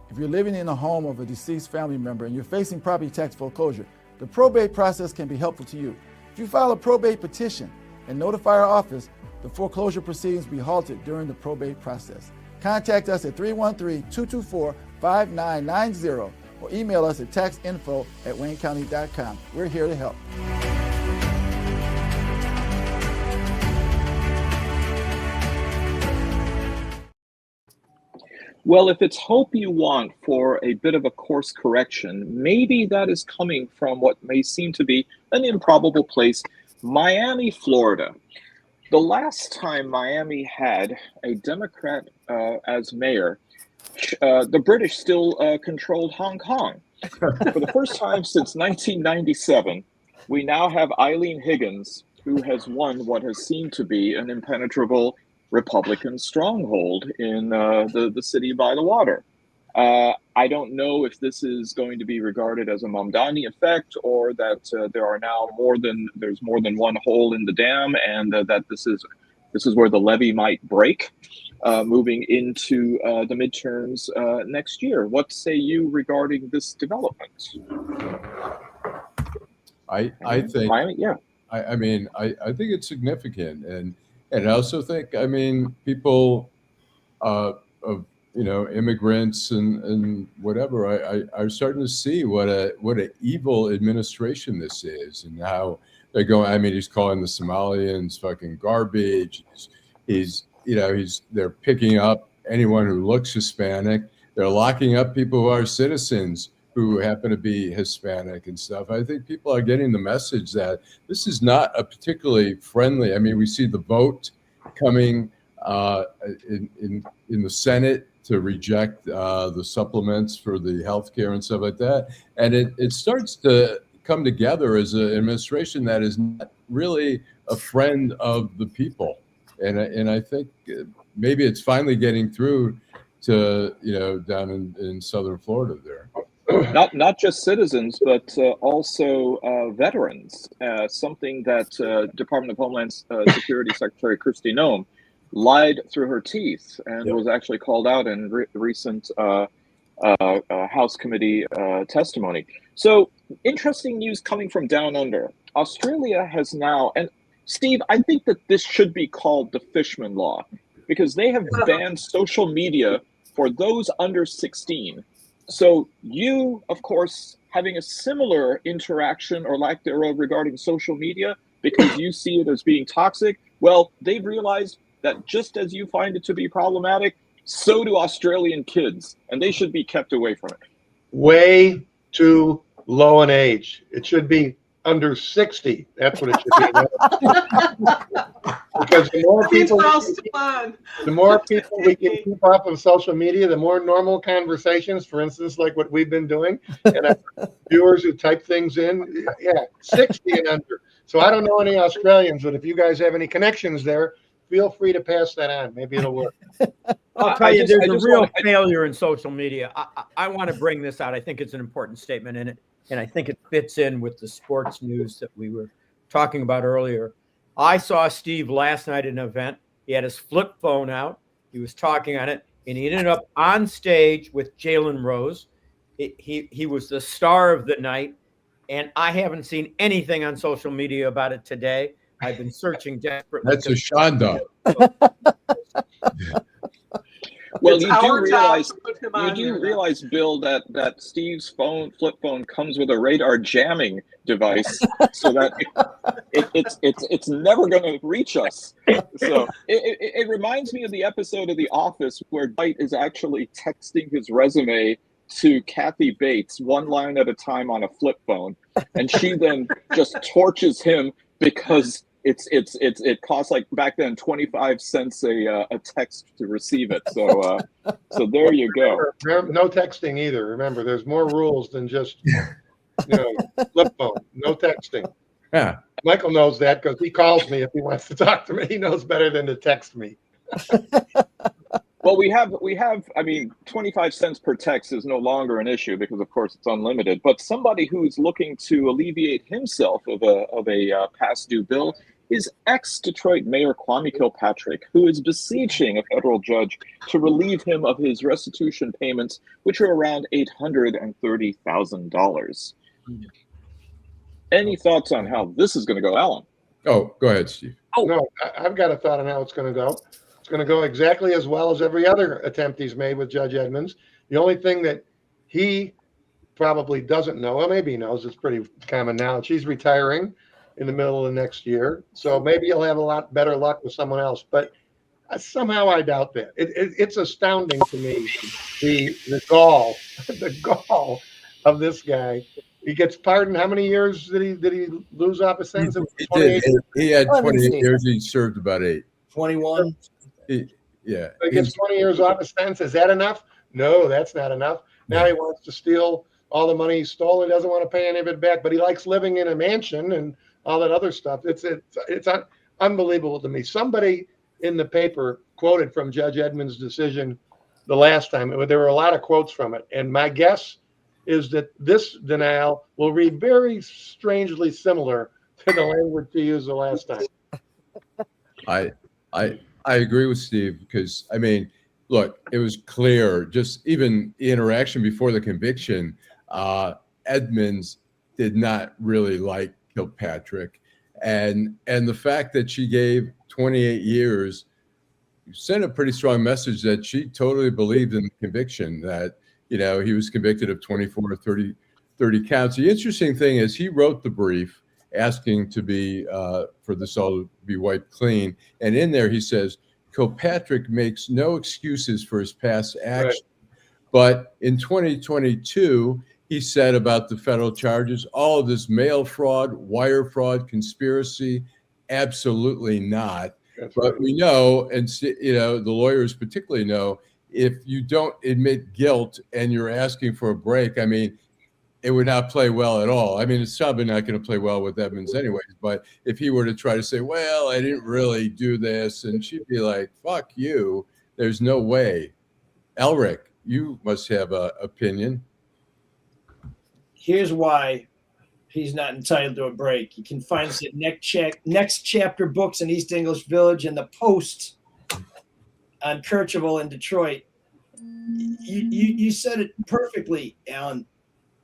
If you're living in a home of a deceased family member and you're facing property tax foreclosure, the probate process can be helpful to you. If you file a probate petition and notify our office, the foreclosure proceedings will be halted during the probate process. Contact us at 313-224-5990 or email us at taxinfo@waynecounty.com. We're here to help. Well, if it's hope you want for a bit of a course correction, maybe that is coming from what may seem to be an improbable place, Miami, Florida. The last time Miami had a Democrat as mayor, the British still controlled Hong Kong. For the first time since 1997, we now have Eileen Higgins, who has won what has seemed to be an impenetrable Republican stronghold in the city by the water. I don't know if this is going to be regarded as a Mamdani effect, or that there's more than one hole in the dam, and that this is where the levee might break, moving into the midterms next year. What say you regarding this development? I think Miami, yeah. I mean, I think it's significant, and I also think, people of immigrants and whatever are starting to see what a evil administration this is, and how they're going. He's calling the Somalians fucking garbage. They're picking up anyone who looks Hispanic. They're locking up people who are citizens who happen to be Hispanic and stuff. I think people are getting the message that this is not a particularly friendly. We see the vote coming in the Senate to reject the supplements for the healthcare and stuff like that. And it starts to come together as an administration that is not really a friend of the people. And I think maybe it's finally getting through to, down in southern Florida there. Not just citizens, but also veterans. Something that Department of Homeland Security Secretary Kristi Noem lied through her teeth, and was actually called out in recent House committee testimony. So interesting news coming from down under. Australia has now, and Steve, I think that this should be called the Fishman law, because they have banned social media for those under 16. So you, of course, having a similar interaction or lack thereof regarding social media because you see it as being toxic, well, they've realized that just as you find it to be problematic, so do Australian kids, and they should be kept away from it. Way too low an age. It should be under 60. That's what it should be. Because the more people we can keep off of social media, the more normal conversations, for instance, like what we've been doing, and viewers who type things in, 60 and under. So I don't know any Australians, but if you guys have any connections there, feel free to pass that on. Maybe it'll work. I'll tell you, there's a real failure in social media. I want to bring this out. I think it's an important statement in it, and I think it fits in with the sports news that we were talking about earlier. I saw Steve last night at an event. He had his flip phone out. He was talking on it, and he ended up on stage with Jalen Rose. He was the star of the night, and I haven't seen anything on social media about it today. I've been searching desperately. That's a Shonda. Well, you do realize, Bill, that Steve's flip phone comes with a radar jamming device, so that it's never going to reach us. So it reminds me of the episode of The Office where Dwight is actually texting his resume to Kathy Bates one line at a time on a flip phone, and she then just torches him because it costs, like, back then 25 cents a text to receive it. So so there you go. Remember, no texting either. Remember, there's more rules than just flip phone. No texting. Yeah. Michael knows that because he calls me if he wants to talk to me. He knows better than to text me. Well, we have. I mean, 25 cents per text is no longer an issue because, of course, it's unlimited. But somebody who's looking to alleviate himself of a past due bill is ex-Detroit Mayor Kwame Kilpatrick, who is beseeching a federal judge to relieve him of his restitution payments, which are around $830,000. Any thoughts on how this is going to go, Alan? Oh, go ahead, Steve. Oh no, I've got a thought on how it's going to go. It's going to go exactly as well as every other attempt he's made with Judge Edmonds. The only thing that he probably doesn't know, well, maybe he knows, it's pretty common knowledge, he's retiring in the middle of next year. So maybe he'll have a lot better luck with someone else. But somehow I doubt that. It's astounding to me, the gall of this guy. He gets pardoned. How many years did he lose off a sentence? He had 28 years. He served about 8. 21. Yeah. He gets 20 years off a sentence. Is that enough? No, that's not enough. Now he wants to steal all the money he stole. He doesn't want to pay any of it back, but he likes living in a mansion and all that other stuff. It's unbelievable to me. Somebody in the paper quoted from Judge Edmonds' decision the last time. There were a lot of quotes from it, and my guess is that this denial will read very strangely similar to the language he used the last time. I agree with Steve because, I mean, look, it was clear, just even the interaction before the conviction, Edmonds did not really like Kilpatrick. And the fact that she gave 28 years sent a pretty strong message that she totally believed in the conviction, that he was convicted of 24 or 30 counts. The interesting thing is he wrote the brief asking to be for this all to be wiped clean. And in there he says, Kilpatrick makes no excuses for his past action. Right. But in 2022, he said about the federal charges, all of this mail fraud, wire fraud, conspiracy, absolutely not. That's but right. We know, and the lawyers particularly know, if you don't admit guilt and you're asking for a break, I mean, it would not play well at all. I mean, it's probably not going to play well with Edmonds anyways, but if he were to try to say, well, I didn't really do this, and she'd be like, fuck you, there's no way. Elrick, you must have an opinion. Here's why he's not entitled to a break. You can find us at Next Chapter Books in East English Village and the Post on Kercheval in Detroit. You said it perfectly, Alan.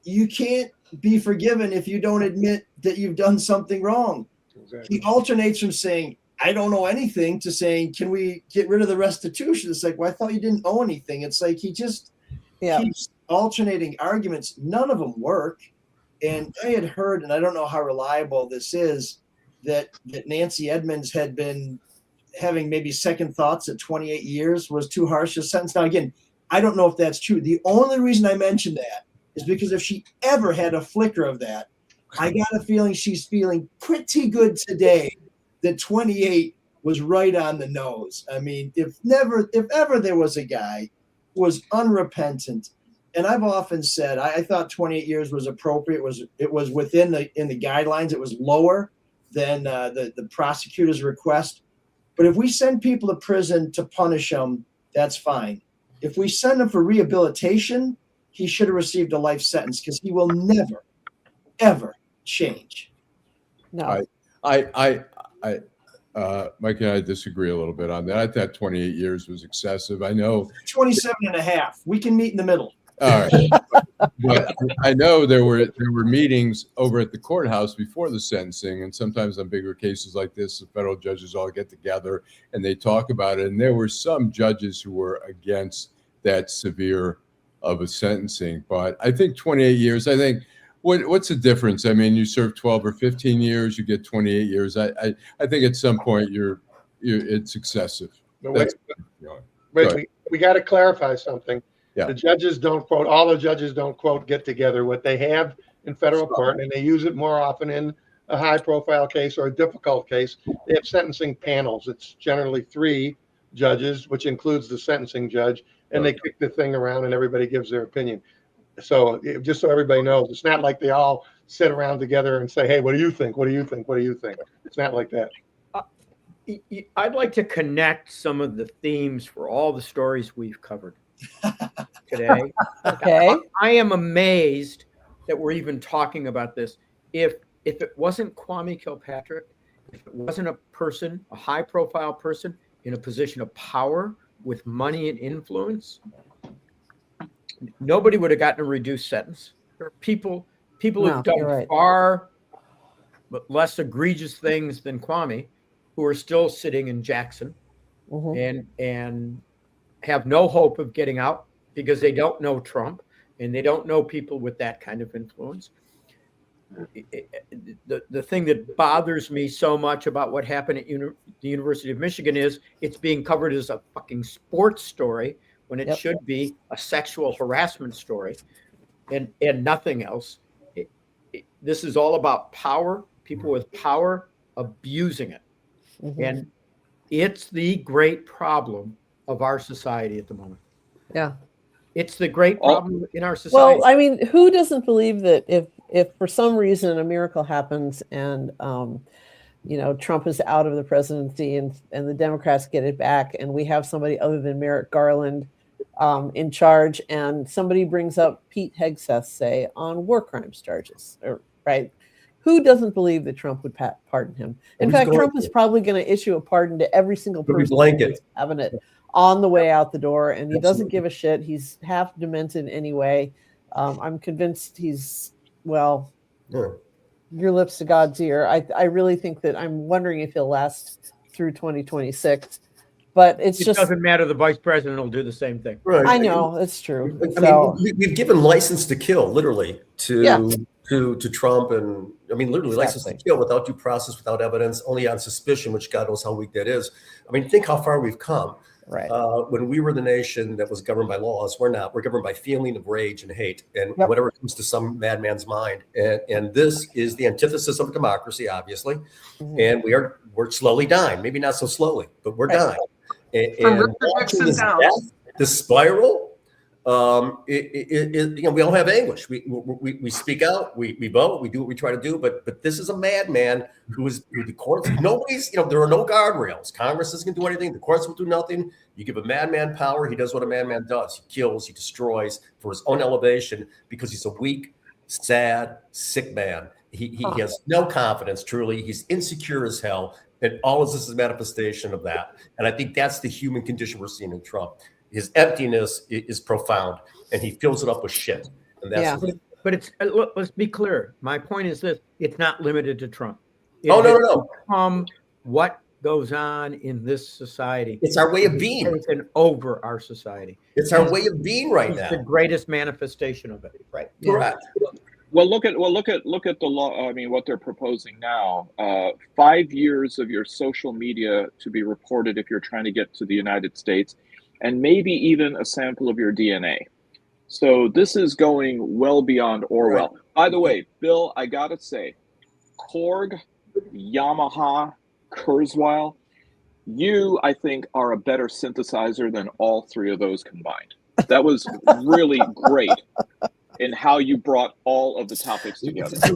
You can't be forgiven if you don't admit that you've done something wrong. Exactly. He alternates from saying, I don't know anything, to saying, can we get rid of the restitution? It's like, well, I thought you didn't owe anything. It's like he just keeps alternating arguments. None of them work. And I had heard, and I don't know how reliable this is, that Nancy Edmonds had been having maybe second thoughts at 28 years was too harsh a sentence. Now, again, I don't know if that's true. The only reason I mentioned that is because if she ever had a flicker of that, I got a feeling she's feeling pretty good today that 28 was right on the nose. I mean, if ever there was a guy who was unrepentant, and I've often said I thought 28 years was appropriate. It was within the guidelines. It was lower than the prosecutor's request. But if we send people to prison to punish them, that's fine. If we send them for rehabilitation, he should have received a life sentence because he will never, ever change. No. Mike and I disagree a little bit on that. I thought 28 years was excessive. I know 27 and a half. We can meet in the middle. All right. But I know there were meetings over at the courthouse before the sentencing, and sometimes on bigger cases like this, the federal judges all get together and they talk about it. And there were some judges who were against that severe of a sentencing. But I think 28 years, what's the difference? I mean, you serve 12 or 15 years, you get 28 years. I think at some point it's excessive. Wait, we got to clarify something. Yeah. The judges don't quote, all the judges don't quote get together. What they have in federal court, and they use it more often in a high profile case or a difficult case, they have sentencing panels. It's generally 3 judges, which includes the sentencing judge, and they kick the thing around and everybody gives their opinion. So just so everybody knows, it's not like they all sit around together and say, hey, what do you think? What do you think? What do you think? It's not like that. I'd like to connect some of the themes for all the stories we've covered today. Okay. I am amazed that we're even talking about this. If it wasn't Kwame Kilpatrick, if it wasn't a person, a high profile person in a position of power with money and influence, nobody would have gotten a reduced sentence. There are people who've done far less egregious things than Kwame, who are still sitting in Jackson and have no hope of getting out because they don't know Trump and they don't know people with that kind of influence. The thing that bothers me so much about what happened at the University of Michigan is it's being covered as a fucking sports story when it should be a sexual harassment story and nothing else. This is all about power, people with power abusing it. And it's the great problem of our society at the moment. Yeah. It's the great problem in our society. Well, I mean, who doesn't believe that if for some reason a miracle happens and, Trump is out of the presidency and the Democrats get it back and we have somebody other than Merrick Garland in charge and somebody brings up Pete Hegseth, say, on war crimes charges, right? Who doesn't believe that Trump would pardon him? In fact, Trump is probably going to issue a pardon to every single person who's having it on the way out the door, and he doesn't give a shit. He's half demented anyway. I'm convinced he's, your lips to God's ear. I really think that I'm wondering if he'll last through 2026. But it doesn't matter. The vice president will do the same thing. Right. I know, it's true. I mean, we've given license to kill, literally, to Trump, and I mean, literally license to kill without due process, without evidence, only on suspicion, which God knows how weak that is. I mean, think how far we've come. Right. When we were the nation that was governed by laws, we're not. We're governed by feeling of rage and hate and whatever comes to some madman's mind. And this is the antithesis of democracy, obviously. And we're slowly dying. Maybe not so slowly, but we're dying. And watching this spiral. We all have anguish. We speak out, we vote, we do what we try to do, but this is a madman who the courts, nobody's, there are no guardrails. Congress isn't gonna do anything, the courts will do nothing. You give a madman power, he does what a madman does. He kills, he destroys for his own elevation because he's a weak, sad, sick man. He has no confidence, truly. He's insecure as hell, and all of this is a manifestation of that. And I think that's the human condition we're seeing in Trump. His emptiness is profound, and he fills it up with shit. And that's but it's let's be clear. My point is this: it's not limited to Trump. No. What goes on in this society? It's our way of being. Taken over our society. It's our way of being right now. The greatest manifestation of it. Right. Correct. Well, look at the law. I mean, what they're proposing now: 5 years of your social media to be reported if you're trying to get to the United States, and maybe even a sample of your DNA. So this is going well beyond Orwell. Right. By the way, Bill, I gotta say, Korg, Yamaha, Kurzweil, you, I think, are a better synthesizer than all 3 of those combined. That was really great in how you brought all of the topics together. Do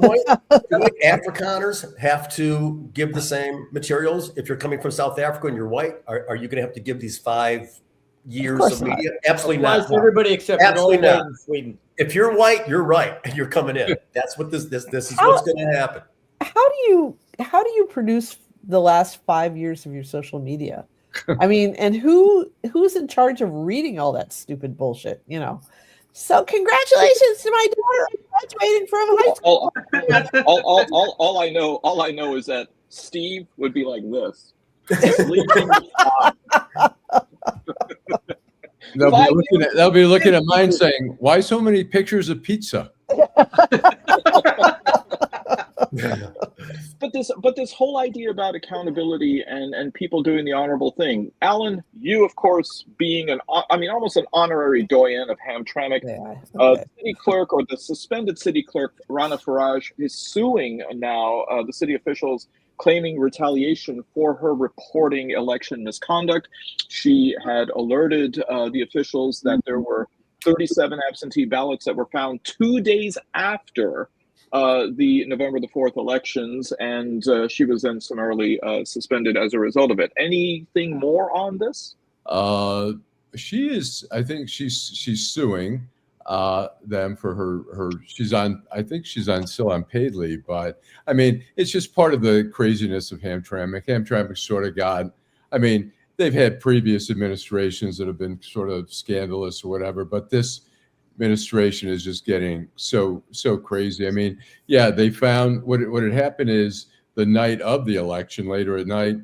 Afrikaners have to give the same materials? If you're coming from South Africa and you're white, are you gonna have to give these 5 years of media? Absolutely not. Everybody except absolutely not. In Sweden. If you're white, you're right. You're coming in. That's what this is what's going to happen. How do you produce the last 5 years of your social media? I mean, and who's in charge of reading all that stupid bullshit? So congratulations to my daughter graduating from high school. All I know is that Steve would be like this. They'll be looking at mine saying, why so many pictures of pizza? But this whole idea about accountability and people doing the honorable thing. Allan, you of course being almost an honorary doyen of Hamtramck, the city clerk, or the suspended city clerk Rana Faraj, is suing now the city officials, claiming retaliation for her reporting election misconduct. She had alerted the officials that there were 37 absentee ballots that were found 2 days after the November the 4th elections, and she was then summarily suspended as a result of it. Anything more on this? She is. I think she's suing them for her. I think she's still on paid leave, but I mean, it's just part of the craziness of Hamtramck. Hamtramck sort of got. I mean, they've had previous administrations that have been sort of scandalous or whatever, but this administration is just getting so crazy. I mean, yeah, they found what had happened is the night of the election, later at night,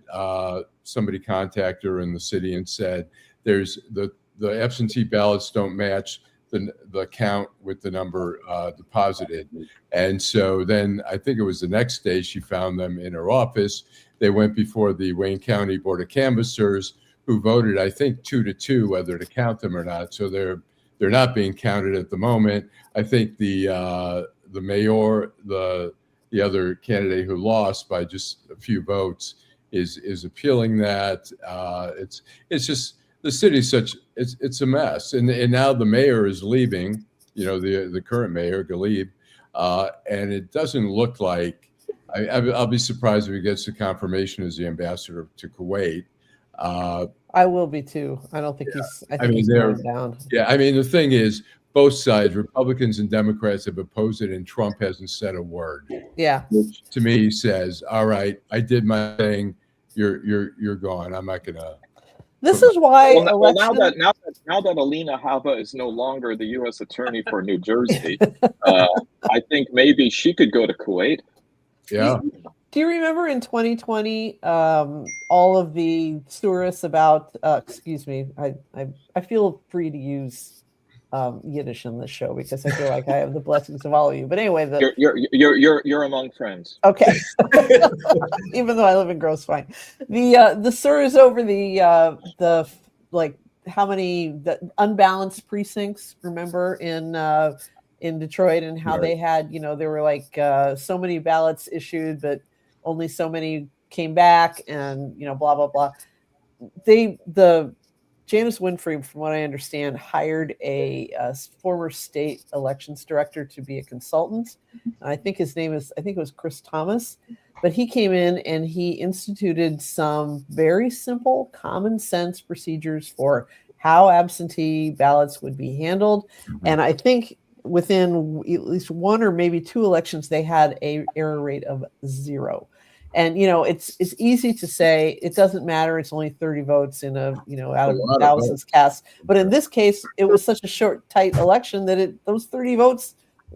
somebody contacted her in the city and said, "There's the absentee ballots don't match the count with the number deposited," and so then I think it was the next day she found them in her office. They went before the Wayne County Board of Canvassers, who voted, I think, 2-2 whether to count them or not. So they're not being counted at the moment. I think the mayor, the other candidate who lost by just a few votes, is appealing that. It's just the city's it's a mess, and now the mayor is leaving. You know, the current mayor Galib, and it doesn't look like. I'll be surprised if he gets the confirmation as the ambassador to Kuwait. I will be too. I don't think he's. I think he's going down. Yeah, I mean, the thing is, both sides, Republicans and Democrats, have opposed it, and Trump hasn't said a word. Yeah. Which to me says, "All right, I did my thing. You're gone. I'm not gonna." This is why. Well, now that Alina Hava is no longer the U.S. Attorney for New Jersey, I think maybe she could go to Kuwait. Yeah. Do you remember in 2020 all of the stories about? Excuse me, I feel free to use Yiddish in this show because I feel like I have the blessings of all of you. But anyway, you're among friends. Okay, even though I live in Grosse Pointe, the stories over the like how many unbalanced precincts. Remember in Detroit, and how they had, there were like so many ballots issued, but only so many came back, and blah blah blah. The Janice Winfrey, from what I understand, hired a former state elections director to be a consultant. And I think his name it was Chris Thomas, but he came in and he instituted some very simple, common sense procedures for how absentee ballots would be handled. And I think within at least one or maybe two elections, they had a error rate of 0. And it's easy to say it doesn't matter. It's only 30 votes in out of thousands cast. But in this case, it was such a short, tight election that those 30 votes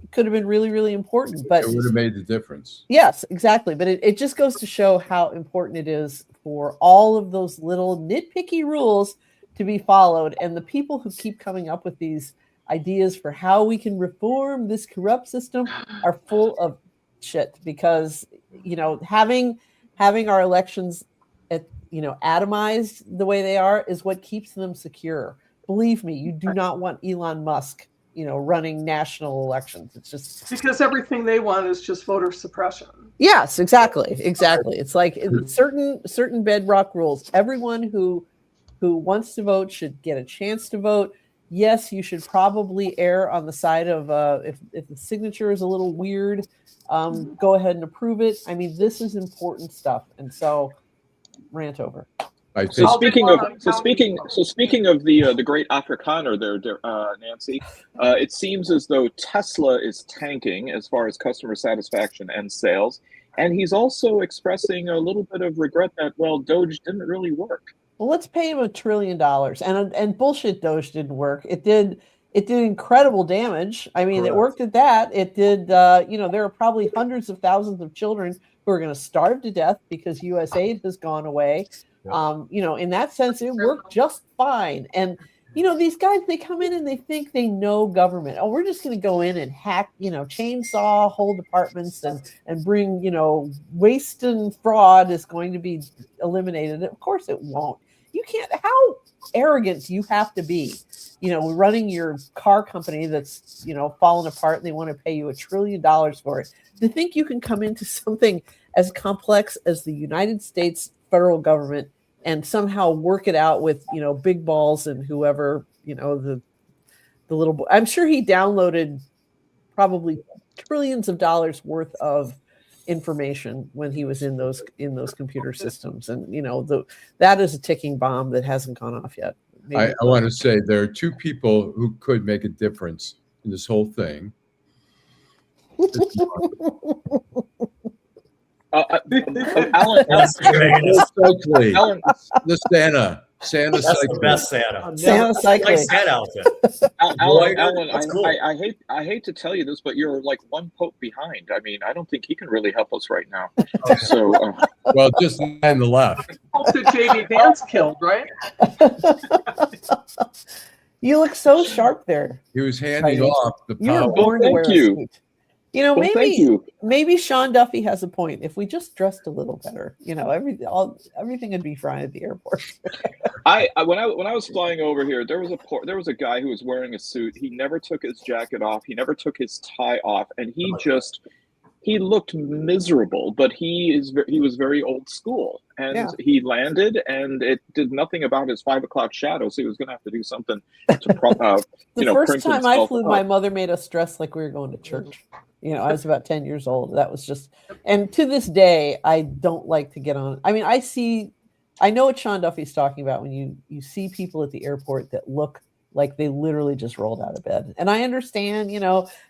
could have been really, really important. But it would have made the difference. Yes, exactly. But it just goes to show how important it is for all of those little nitpicky rules to be followed. And the people who keep coming up with these ideas for how we can reform this corrupt system are full of shit, because having our elections atomized the way they are is what keeps them secure. Believe me, you do not want Elon Musk running national elections. It's just because everything they want is just voter suppression. Yes, exactly. It's like certain bedrock rules. Everyone who wants to vote should get a chance to vote. Yes, you should probably err on the side of if the signature is a little weird, go ahead and approve it. I mean, this is important stuff, and so rant over. So speaking of the great Afrikaner there, Nancy, it seems as though Tesla is tanking as far as customer satisfaction and sales, and he's also expressing a little bit of regret that Doge didn't really work. Well, let's pay him $1 trillion, and bullshit Doge didn't work. It did incredible damage. I mean, Correct. It worked at that. It did. There are probably hundreds of thousands of children who are going to starve to death because U.S. aid has gone away. Yep. In that sense, it worked just fine. And these guys, they come in and they think they know government. Oh, we're just going to go in and hack, chainsaw whole departments and bring, waste and fraud is going to be eliminated. Of course it won't. You can't, how arrogant do you have to be, running your car company that's, fallen apart and they want to pay you $1 trillion for it, to think you can come into something as complex as the United States federal government and somehow work it out with, big balls and whoever, the little boy. I'm sure he downloaded probably trillions of dollars worth of information when he was in those computer systems. And, that is a ticking bomb that hasn't gone off yet. I want to say there are two people who could make a difference in this whole thing. Alan, Alan, the Santa That's cycle. the best Santa. Santa cycle. Like Santa outfit. Alan, That's cool. I hate to tell you this, but you're like one pope behind. I mean, I don't think he can really help us right now. So, Well, just on the left. Hope that JD Vance killed, right? You look so sharp there. He was handing Right. off the You were power. born to thank wear you. a suit. well, thank you. Maybe Sean Duffy has a point. If we just dressed a little better, everything would be fine at the airport. When I was flying over here, there was a guy who was wearing a suit. He never took his jacket off. He never took his tie off, and he looked miserable. But he was very old school, and Yeah. he landed, and it did nothing about his 5 o'clock shadow. So he was going to have to do something to The first crimp time I himself flew, up. my mother made us dress like we were going to church. I was about 10 years old. That was just, and to this day, I don't like to get on. I mean, I know what Sean Duffy's talking about when you see people at the airport that look like they literally just rolled out of bed. And I understand,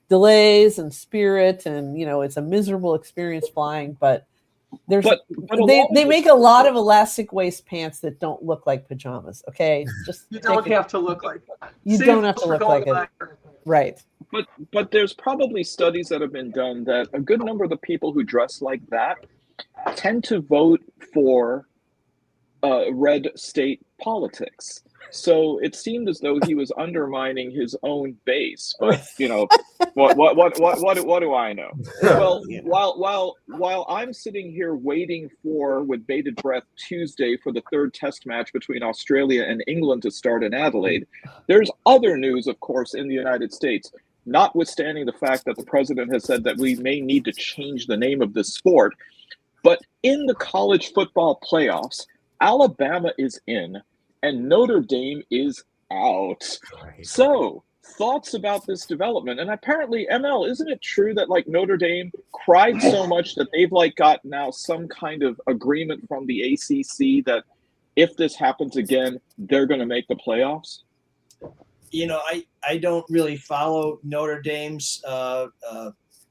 delays and Spirit and, it's a miserable experience flying, but they make a lot of elastic waist pants that don't look like pajamas. Okay. Just You don't have to look like that. You Save don't have to for look going like it. back. Right. But there's probably studies that have been done that a good number of the people who dress like that tend to vote for red state politics. So it seemed as though he was undermining his own base. But what do I know? Well, while I'm sitting here waiting with bated breath Tuesday for the third test match between Australia and England to start in Adelaide, there's other news, of course, in the United States. Notwithstanding the fact that the president has said that we may need to change the name of this sport, but in the college football playoffs, Alabama is in and Notre Dame is out. So, thoughts about this development? And apparently, ML, isn't it true that Notre Dame cried so much that they've got now some kind of agreement from the ACC that if this happens again, they're going to make the playoffs? I don't really follow Notre Dame's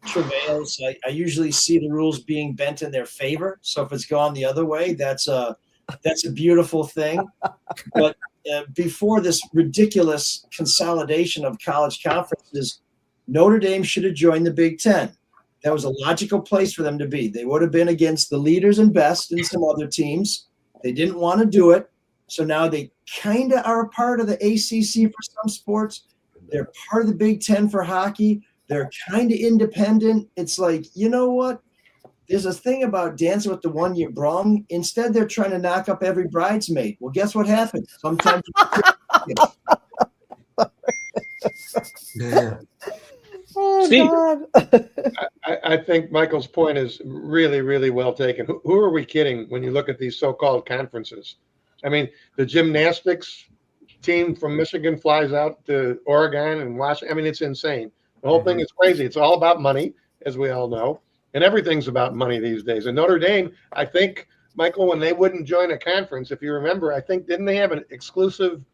travails. I usually see the rules being bent in their favor. So if it's gone the other way, that's a beautiful thing. But before this ridiculous consolidation of college conferences, Notre Dame should have joined the Big Ten. That was a logical place for them to be. They would have been against the leaders and best in some other teams. They didn't want to do it. So now they kind of are a part of the ACC for some sports. They're part of the Big Ten for hockey. They're kind of independent. It's like, you know what? There's a thing about dancing with the one you brung. Instead, they're trying to knock up every bridesmaid. Well, guess what happens? Sometimes. Oh, Steve. God. I think Michael's point is really, really well taken. Who are we kidding when you look at these so-called conferences? I mean, the gymnastics team from Michigan flies out to Oregon and Washington. I mean, it's insane. The whole thing is crazy. It's all about money, as we all know, and everything's about money these days. And Notre Dame, I think, Michael, when they wouldn't join a conference, if you remember, I think, didn't they have an exclusive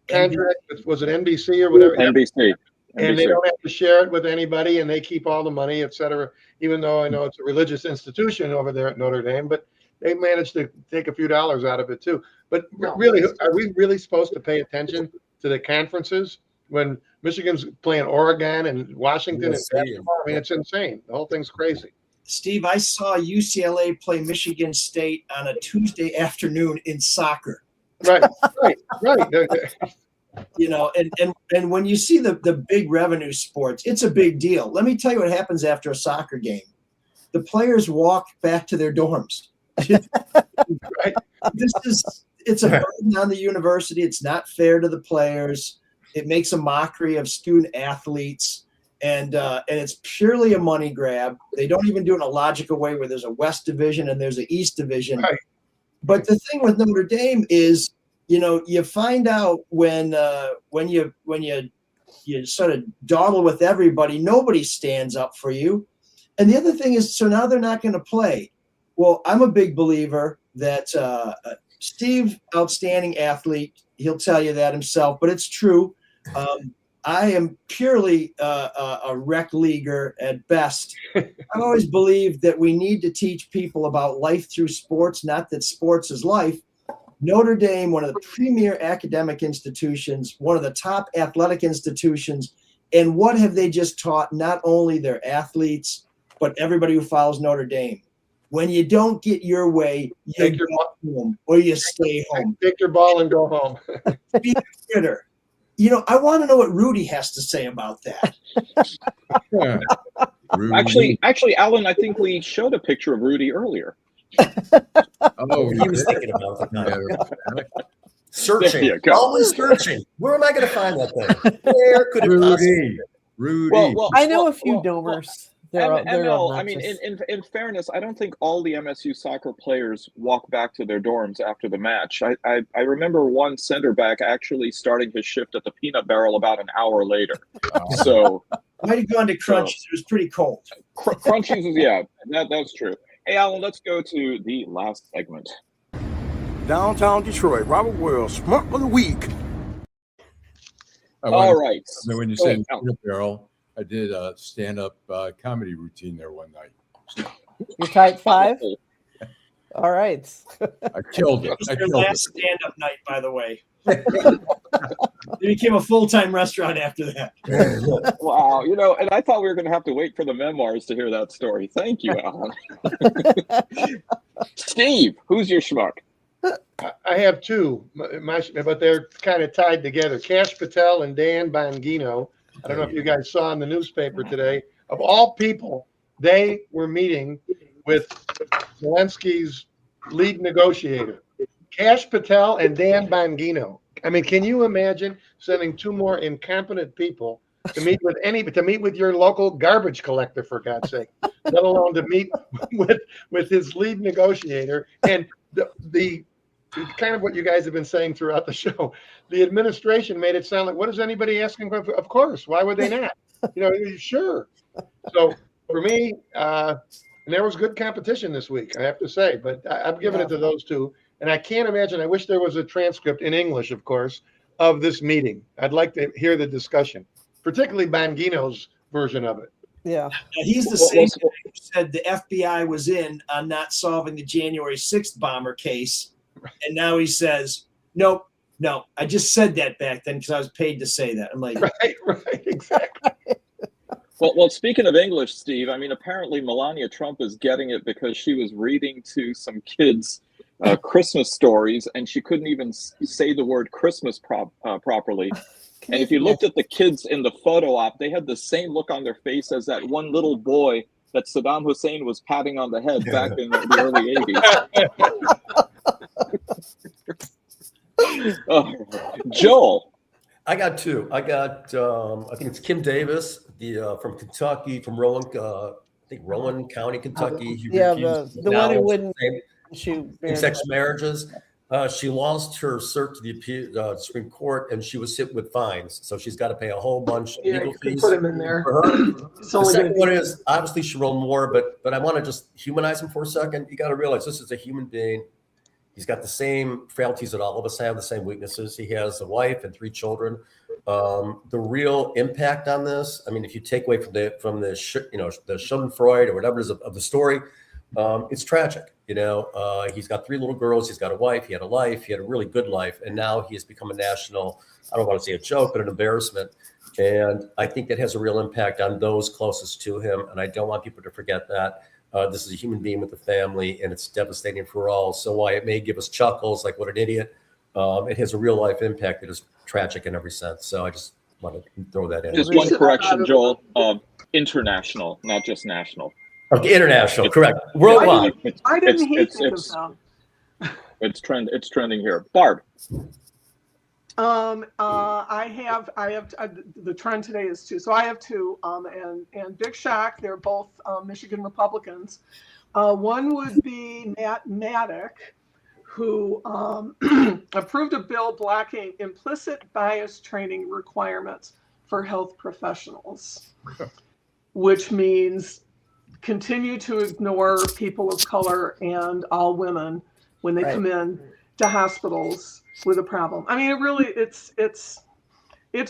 contract? Was it NBC or whatever? NBC. And they don't have to share it with anybody, and they keep all the money, et cetera, even though I know it's a religious institution over there at Notre Dame, but they managed to take a few dollars out of it too. But really, are we really supposed to pay attention to the conferences when Michigan's playing Oregon and Washington and basketball? I mean, it's insane. The whole thing's crazy. Steve, I saw UCLA play Michigan State on a Tuesday afternoon in soccer. Right. You know, and when you see the big revenue sports, it's a big deal. Let me tell you what happens after a soccer game. The players walk back to their dorms. Right? It's a burden on the university. It's not fair to the players. It makes a mockery of student athletes, and it's purely a money grab. They don't even do it in a logical way where there's a West Division and there's an East Division. Right. But the thing with Notre Dame is, you know, you find out when you sort of dawdle with everybody, nobody stands up for you. And the other thing is, so now they're not going to play. Well, I'm a big believer that Steve, outstanding athlete, he'll tell you that himself, but it's true. I am purely a rec leaguer at best. I've always believed that we need to teach people about life through sports, not that sports is life. Notre Dame, one of the premier academic institutions, one of the top athletic institutions, and what have they just taught not only their athletes, but everybody who follows Notre Dame? When you don't get your way, you go home or you stay home. Take your ball and go home. Be a quitter. You know, I want to know what Rudy has to say about that. Actually, Alan, I think we showed a picture of Rudy earlier. Oh, he was thinking about that. Searching, always searching. Where am I going to find that thing? Where could it possibly be? Rudy. I know a few domers. ML, I mean, in fairness, I don't think all the MSU soccer players walk back to their dorms after the match. I remember one center back actually starting his shift at the Peanut Barrel about an hour later. So might have gone to Crunchies. It was pretty cold. Crunchies is, yeah, that's true. Hey, Alan, let's go to the last segment. Downtown Detroit, Robert Wells, Schmuck of the Week. All right. When you said Peanut Barrel, I did a stand-up comedy routine there one night. You're type 5? All right. I killed it. It was your last stand-up night, by the way. It became a full-time restaurant after that. Wow, you know, and I thought we were going to have to wait for the memoirs to hear that story. Thank you, Alan. Steve, who's your schmuck? I have two, but they're kind of tied together. Kash Patel and Dan Bongino. I don't know if you guys saw in the newspaper today. Of all people, they were meeting with Zelensky's lead negotiator, Kash Patel and Dan Bongino. I mean, can you imagine sending two more incompetent people to meet with your local garbage collector, for God's sake, let alone to meet with his lead negotiator? And the kind of what you guys have been saying throughout the show, the administration made it sound like, what is anybody asking for? Of course, why would they not? You know, sure. So for me, and there was good competition this week, I have to say, but I'm giving it to those two. And I can't imagine, I wish there was a transcript in English, of course, of this meeting. I'd like to hear the discussion, particularly Bongino's version of it. Yeah. He's the same guy who said the FBI was in on not solving the January 6th bomber case. And now he says, nope, no, I just said that back then because I was paid to say that. I'm like, right, exactly. Well, speaking of English, Steve, I mean, apparently Melania Trump is getting it because she was reading to some kids Christmas stories, and she couldn't even say the word Christmas properly. And if you looked at the kids in the photo op, they had the same look on their face as that one little boy that Saddam Hussein was patting on the head back in the early 80s. Joel. I got two. I got I think it's Kim Davis, from Kentucky, from Rowan County, Kentucky. The one who wouldn't same-sex marriages. She lost her cert to the Supreme Court, and she was hit with fines. So she's got to pay a whole bunch of legal fees. Put him in there. For her. The second one is obviously Sherrone Moore, but I want to just humanize him for a second. You got to realize this is a human being. He's got the same frailties that all of us have, the same weaknesses. He has a wife and 3 children. The real impact on this, I mean, if you take away from the Schadenfreude or whatever it is of the story, it's tragic. You know, he's got 3 little girls. He's got a wife. He had a life. He had a really good life. And now he has become a national, I don't want to say a joke, but an embarrassment. And I think that has a real impact on those closest to him. And I don't want people to forget that. This is a human being with a family, and it's devastating for all. So while it may give us chuckles, like what an idiot, It has a real life impact that is tragic in every sense. So I just want to throw that in. Just one correction, Joel. International, not just national. Okay, international, correct. Worldwide. Why didn't he think of them? It's trending here. Barb. I have the trend today is two. So I have two, and big shock. They're both Michigan Republicans. One would be Matt Maddock, who approved a bill blocking implicit bias training requirements for health professionals, which means continue to ignore people of color and all women when they come in to hospitals with a problem. I mean, it really, it's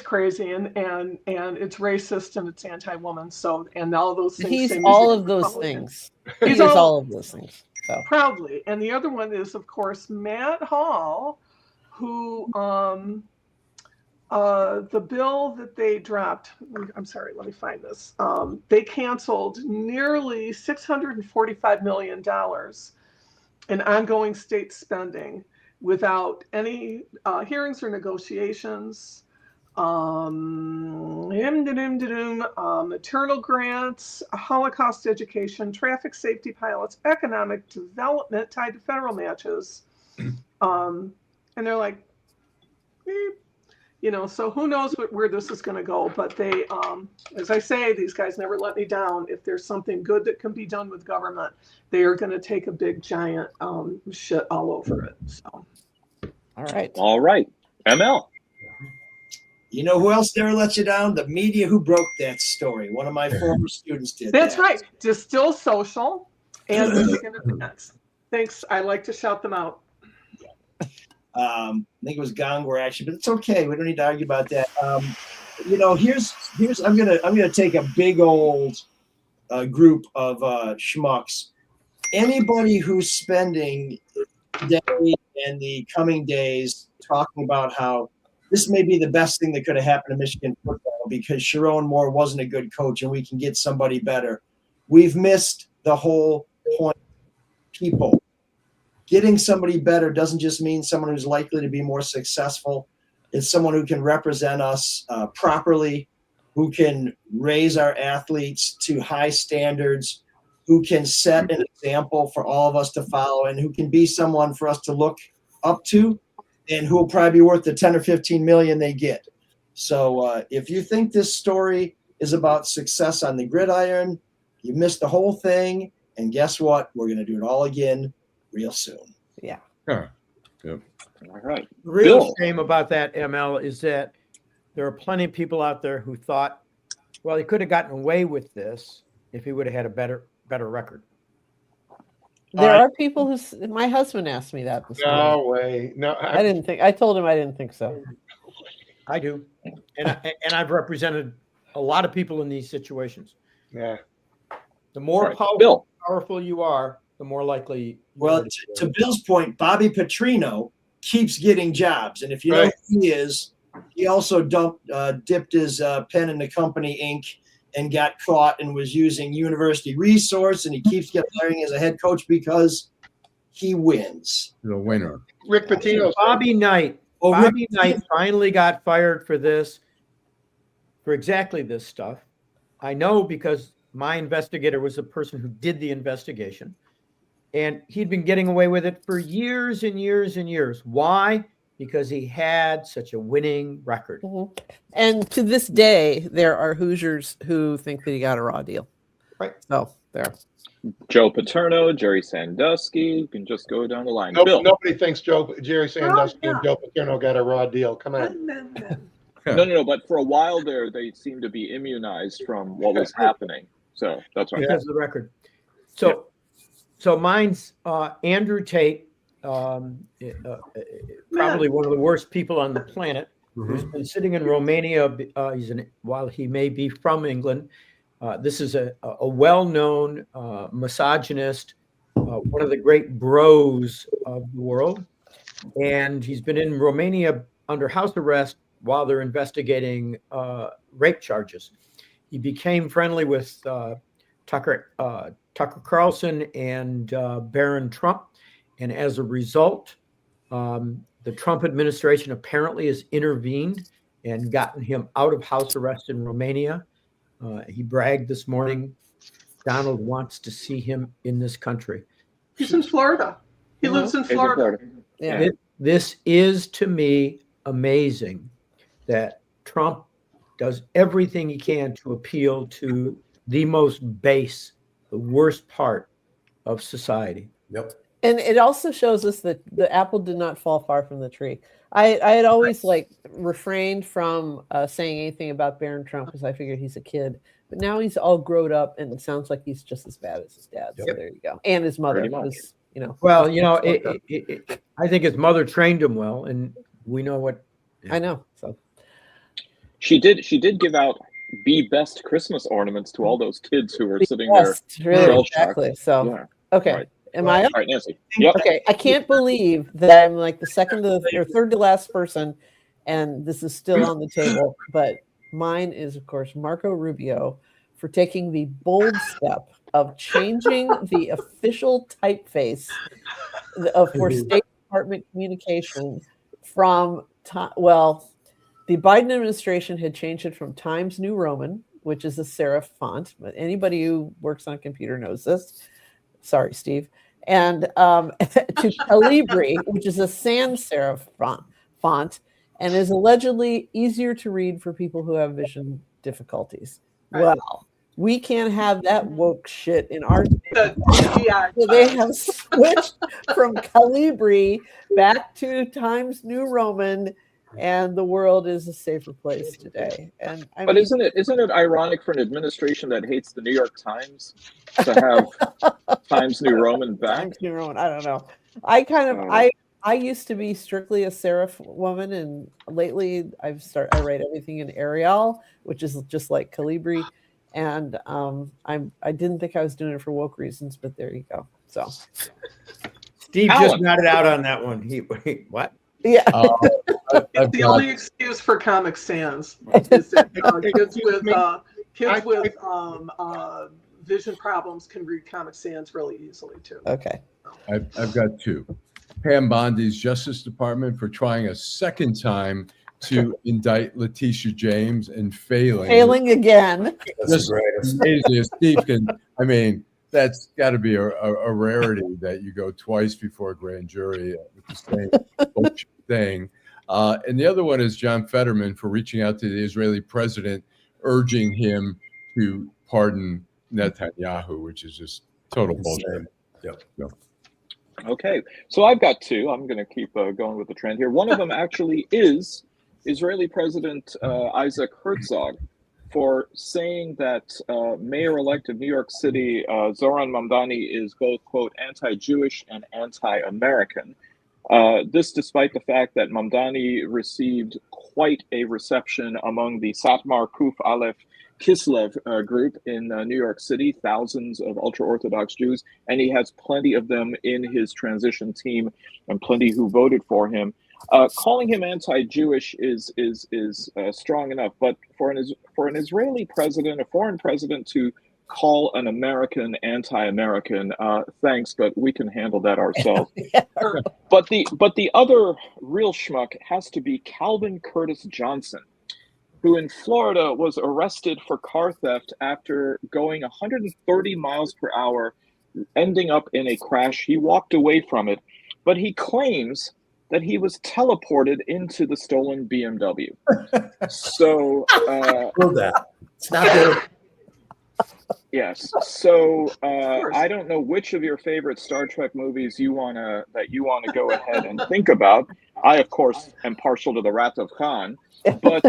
crazy and it's racist and it's anti-woman. So, and all those things. He's all of those things. He's all of those things. So. Proudly. And the other one is, of course, Matt Hall, who the bill that they dropped, I'm sorry, let me find this. They canceled nearly $645 million in ongoing state spending without any hearings or negotiations. Maternal grants, Holocaust education, traffic safety pilots, economic development tied to federal matches. And they're like, beep. You know, so who knows where this is going to go. But they, as I say, these guys never let me down. If there's something good that can be done with government, they are going to take a big, giant shit all over it. So, All right. ML. You know who else never let you down? The media who broke that story. One of my former students did. That's right. Distill Social and Michigan Advance. Thanks. I like to shout them out. I think it was Gongwer actually, but it's okay. We don't need to argue about that. You know, here's I'm gonna take a big old group of schmucks. Anybody who's spending today and the coming days talking about how this may be the best thing that could have happened to Michigan football because Sherrone Moore wasn't a good coach and we can get somebody better. We've missed the whole point. People. Getting somebody better doesn't just mean someone who's likely to be more successful. It's someone who can represent us properly, who can raise our athletes to high standards, who can set an example for all of us to follow, and who can be someone for us to look up to, and who will probably be worth the 10 or 15 million they get. So if you think this story is about success on the gridiron, you missed the whole thing. And guess what? We're going to do it all again real soon. Yeah. Huh. Yep. All right. The real Bill. shame about that, ML, is that there are plenty of people out there who thought, well, he could have gotten away with this if he would have had a better record. There are people who. My husband asked me that this morning. No way. No, I didn't think. I told him I didn't think so. I do, and I've represented a lot of people in these situations. Yeah. The more powerful you are, the more likely. Well, to Bill's point, Bobby Petrino keeps getting jobs, and if you know who he is, he also dipped his pen in the company ink and got caught and was using university resource, and he keeps getting hiring as a head coach because he wins. The winner. Rick Pitino. Bobby Knight. Bobby Knight finally got fired for exactly this stuff. I know because my investigator was the person who did the investigation, and he'd been getting away with it for years and years and years. Why? Because he had such a winning record. Mm-hmm. And to this day, there are Hoosiers who think that he got a raw deal. Right. So there. Joe Paterno, Jerry Sandusky. You can just go down the line. Nope, Bill. nobody thinks Jerry Sandusky and Joe Paterno got a raw deal. Come on. No. But for a while there, they seemed to be immunized from what was happening. So that's right. Because of the record. So mine's Andrew Tate, probably one of the worst people on the planet, who's been sitting in Romania. While he may be from England, this is a well-known misogynist, one of the great bros of the world. And he's been in Romania under house arrest while they're investigating rape charges. He became friendly with Tucker Carlson and Barron Trump. And as a result, the Trump administration apparently has intervened and gotten him out of house arrest in Romania. He bragged this morning, Donald wants to see him in this country. He's in Florida. He lives in Florida. Yeah. This is, to me, amazing that Trump does everything he can to appeal to the most base, the worst part of society. Yep. And it also shows us that the apple did not fall far from the tree. I had always refrained from saying anything about Barron Trump because I figured he's a kid. But now he's all grown up, and it sounds like he's just as bad as his dad. So there you go. And his mother was, Well, I think his mother trained him well, and we know what. I know. So she did give out the best Christmas ornaments to all those kids who were sitting there. Really, exactly. So okay. Right. Am I up? All right, Nancy. Yep. Okay. I can't believe that I'm like the second or third to last person, and this is still on the table. But mine is, of course, Marco Rubio for taking the bold step of changing the official typeface for State Department communication from the Biden administration had changed it from Times New Roman, which is a serif font. But anybody who works on a computer knows this. Sorry, Steve. And to Calibri, which is a sans serif font, and is allegedly easier to read for people who have vision difficulties. Well, we can't have that woke shit in our state. So they have switched from Calibri back to Times New Roman, and the world is a safer place today. And but isn't it ironic for an administration that hates the New York Times to have Times New Roman back? Times New Roman, I don't know. I used to be strictly a serif woman, and lately I write everything in Arial, which is just like Calibri. And I didn't think I was doing it for woke reasons, but there you go. So Steve just nodded out on that one. What? Yeah. It's the only excuse for Comic Sans. Is that, kids with vision problems can read Comic Sans really easily too. Okay. I've got two. Pam Bondi's Justice Department for trying a second time to indict Letitia James and failing again. Just amazing. If Steve can, that's got to be a rarity that you go twice before a grand jury with the same thing. And the other one is John Fetterman for reaching out to the Israeli president, urging him to pardon Netanyahu, which is just total bullshit. Yep. Okay, so I've got two. I'm going to keep going with the trend here. One of them actually is Israeli President Isaac Herzog for saying that Mayor-elect of New York City, Zoran Mamdani, is both, quote, anti-Jewish and anti-American. This despite the fact that Mamdani received quite a reception among the Satmar Kuf Aleph Kislev group in New York City, thousands of ultra-Orthodox Jews, and he has plenty of them in his transition team and plenty who voted for him. Calling him anti-Jewish is strong enough, but for an Israeli president, a foreign president, to call an American anti-American, thanks, but we can handle that ourselves. But the other real schmuck has to be Calvin Curtis Johnson, who in Florida was arrested for car theft after going 130 miles per hour, ending up in a crash. He walked away from it, but he claims that he was teleported into the stolen BMW. So it's not there. Yes. So I don't know which of your favorite Star Trek movies you wanna go ahead and think about. I, of course, am partial to the Wrath of Khan, but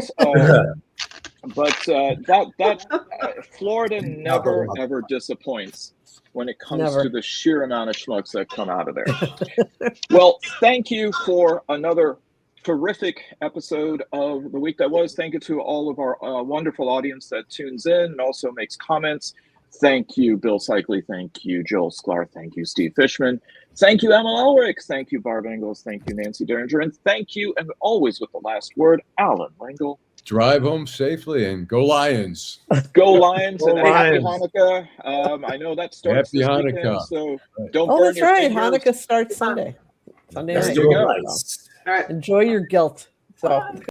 Florida never ever disappoints when it comes to the sheer amount of schmucks that come out of there. Well, thank you for another terrific episode of The Week That Was. Thank you to all of our wonderful audience that tunes in and also makes comments. Thank you, Bill Seikaly. Thank you, Joel Sklar. Thank you, Steve Fishman. Thank you, Emma Elrick. Thank you, Barb Ingalls. Thank you, Nancy Derringer. And thank you, and always with the last word, Allan Lengel. Drive home safely and go Lions. Go Lions and happy Hanukkah. I know that starts happy this Hanukkah. weekend, so don't burn that's your right. fingers. Hanukkah starts Sunday. Sunday night. There you go. Enjoy your guilt. So.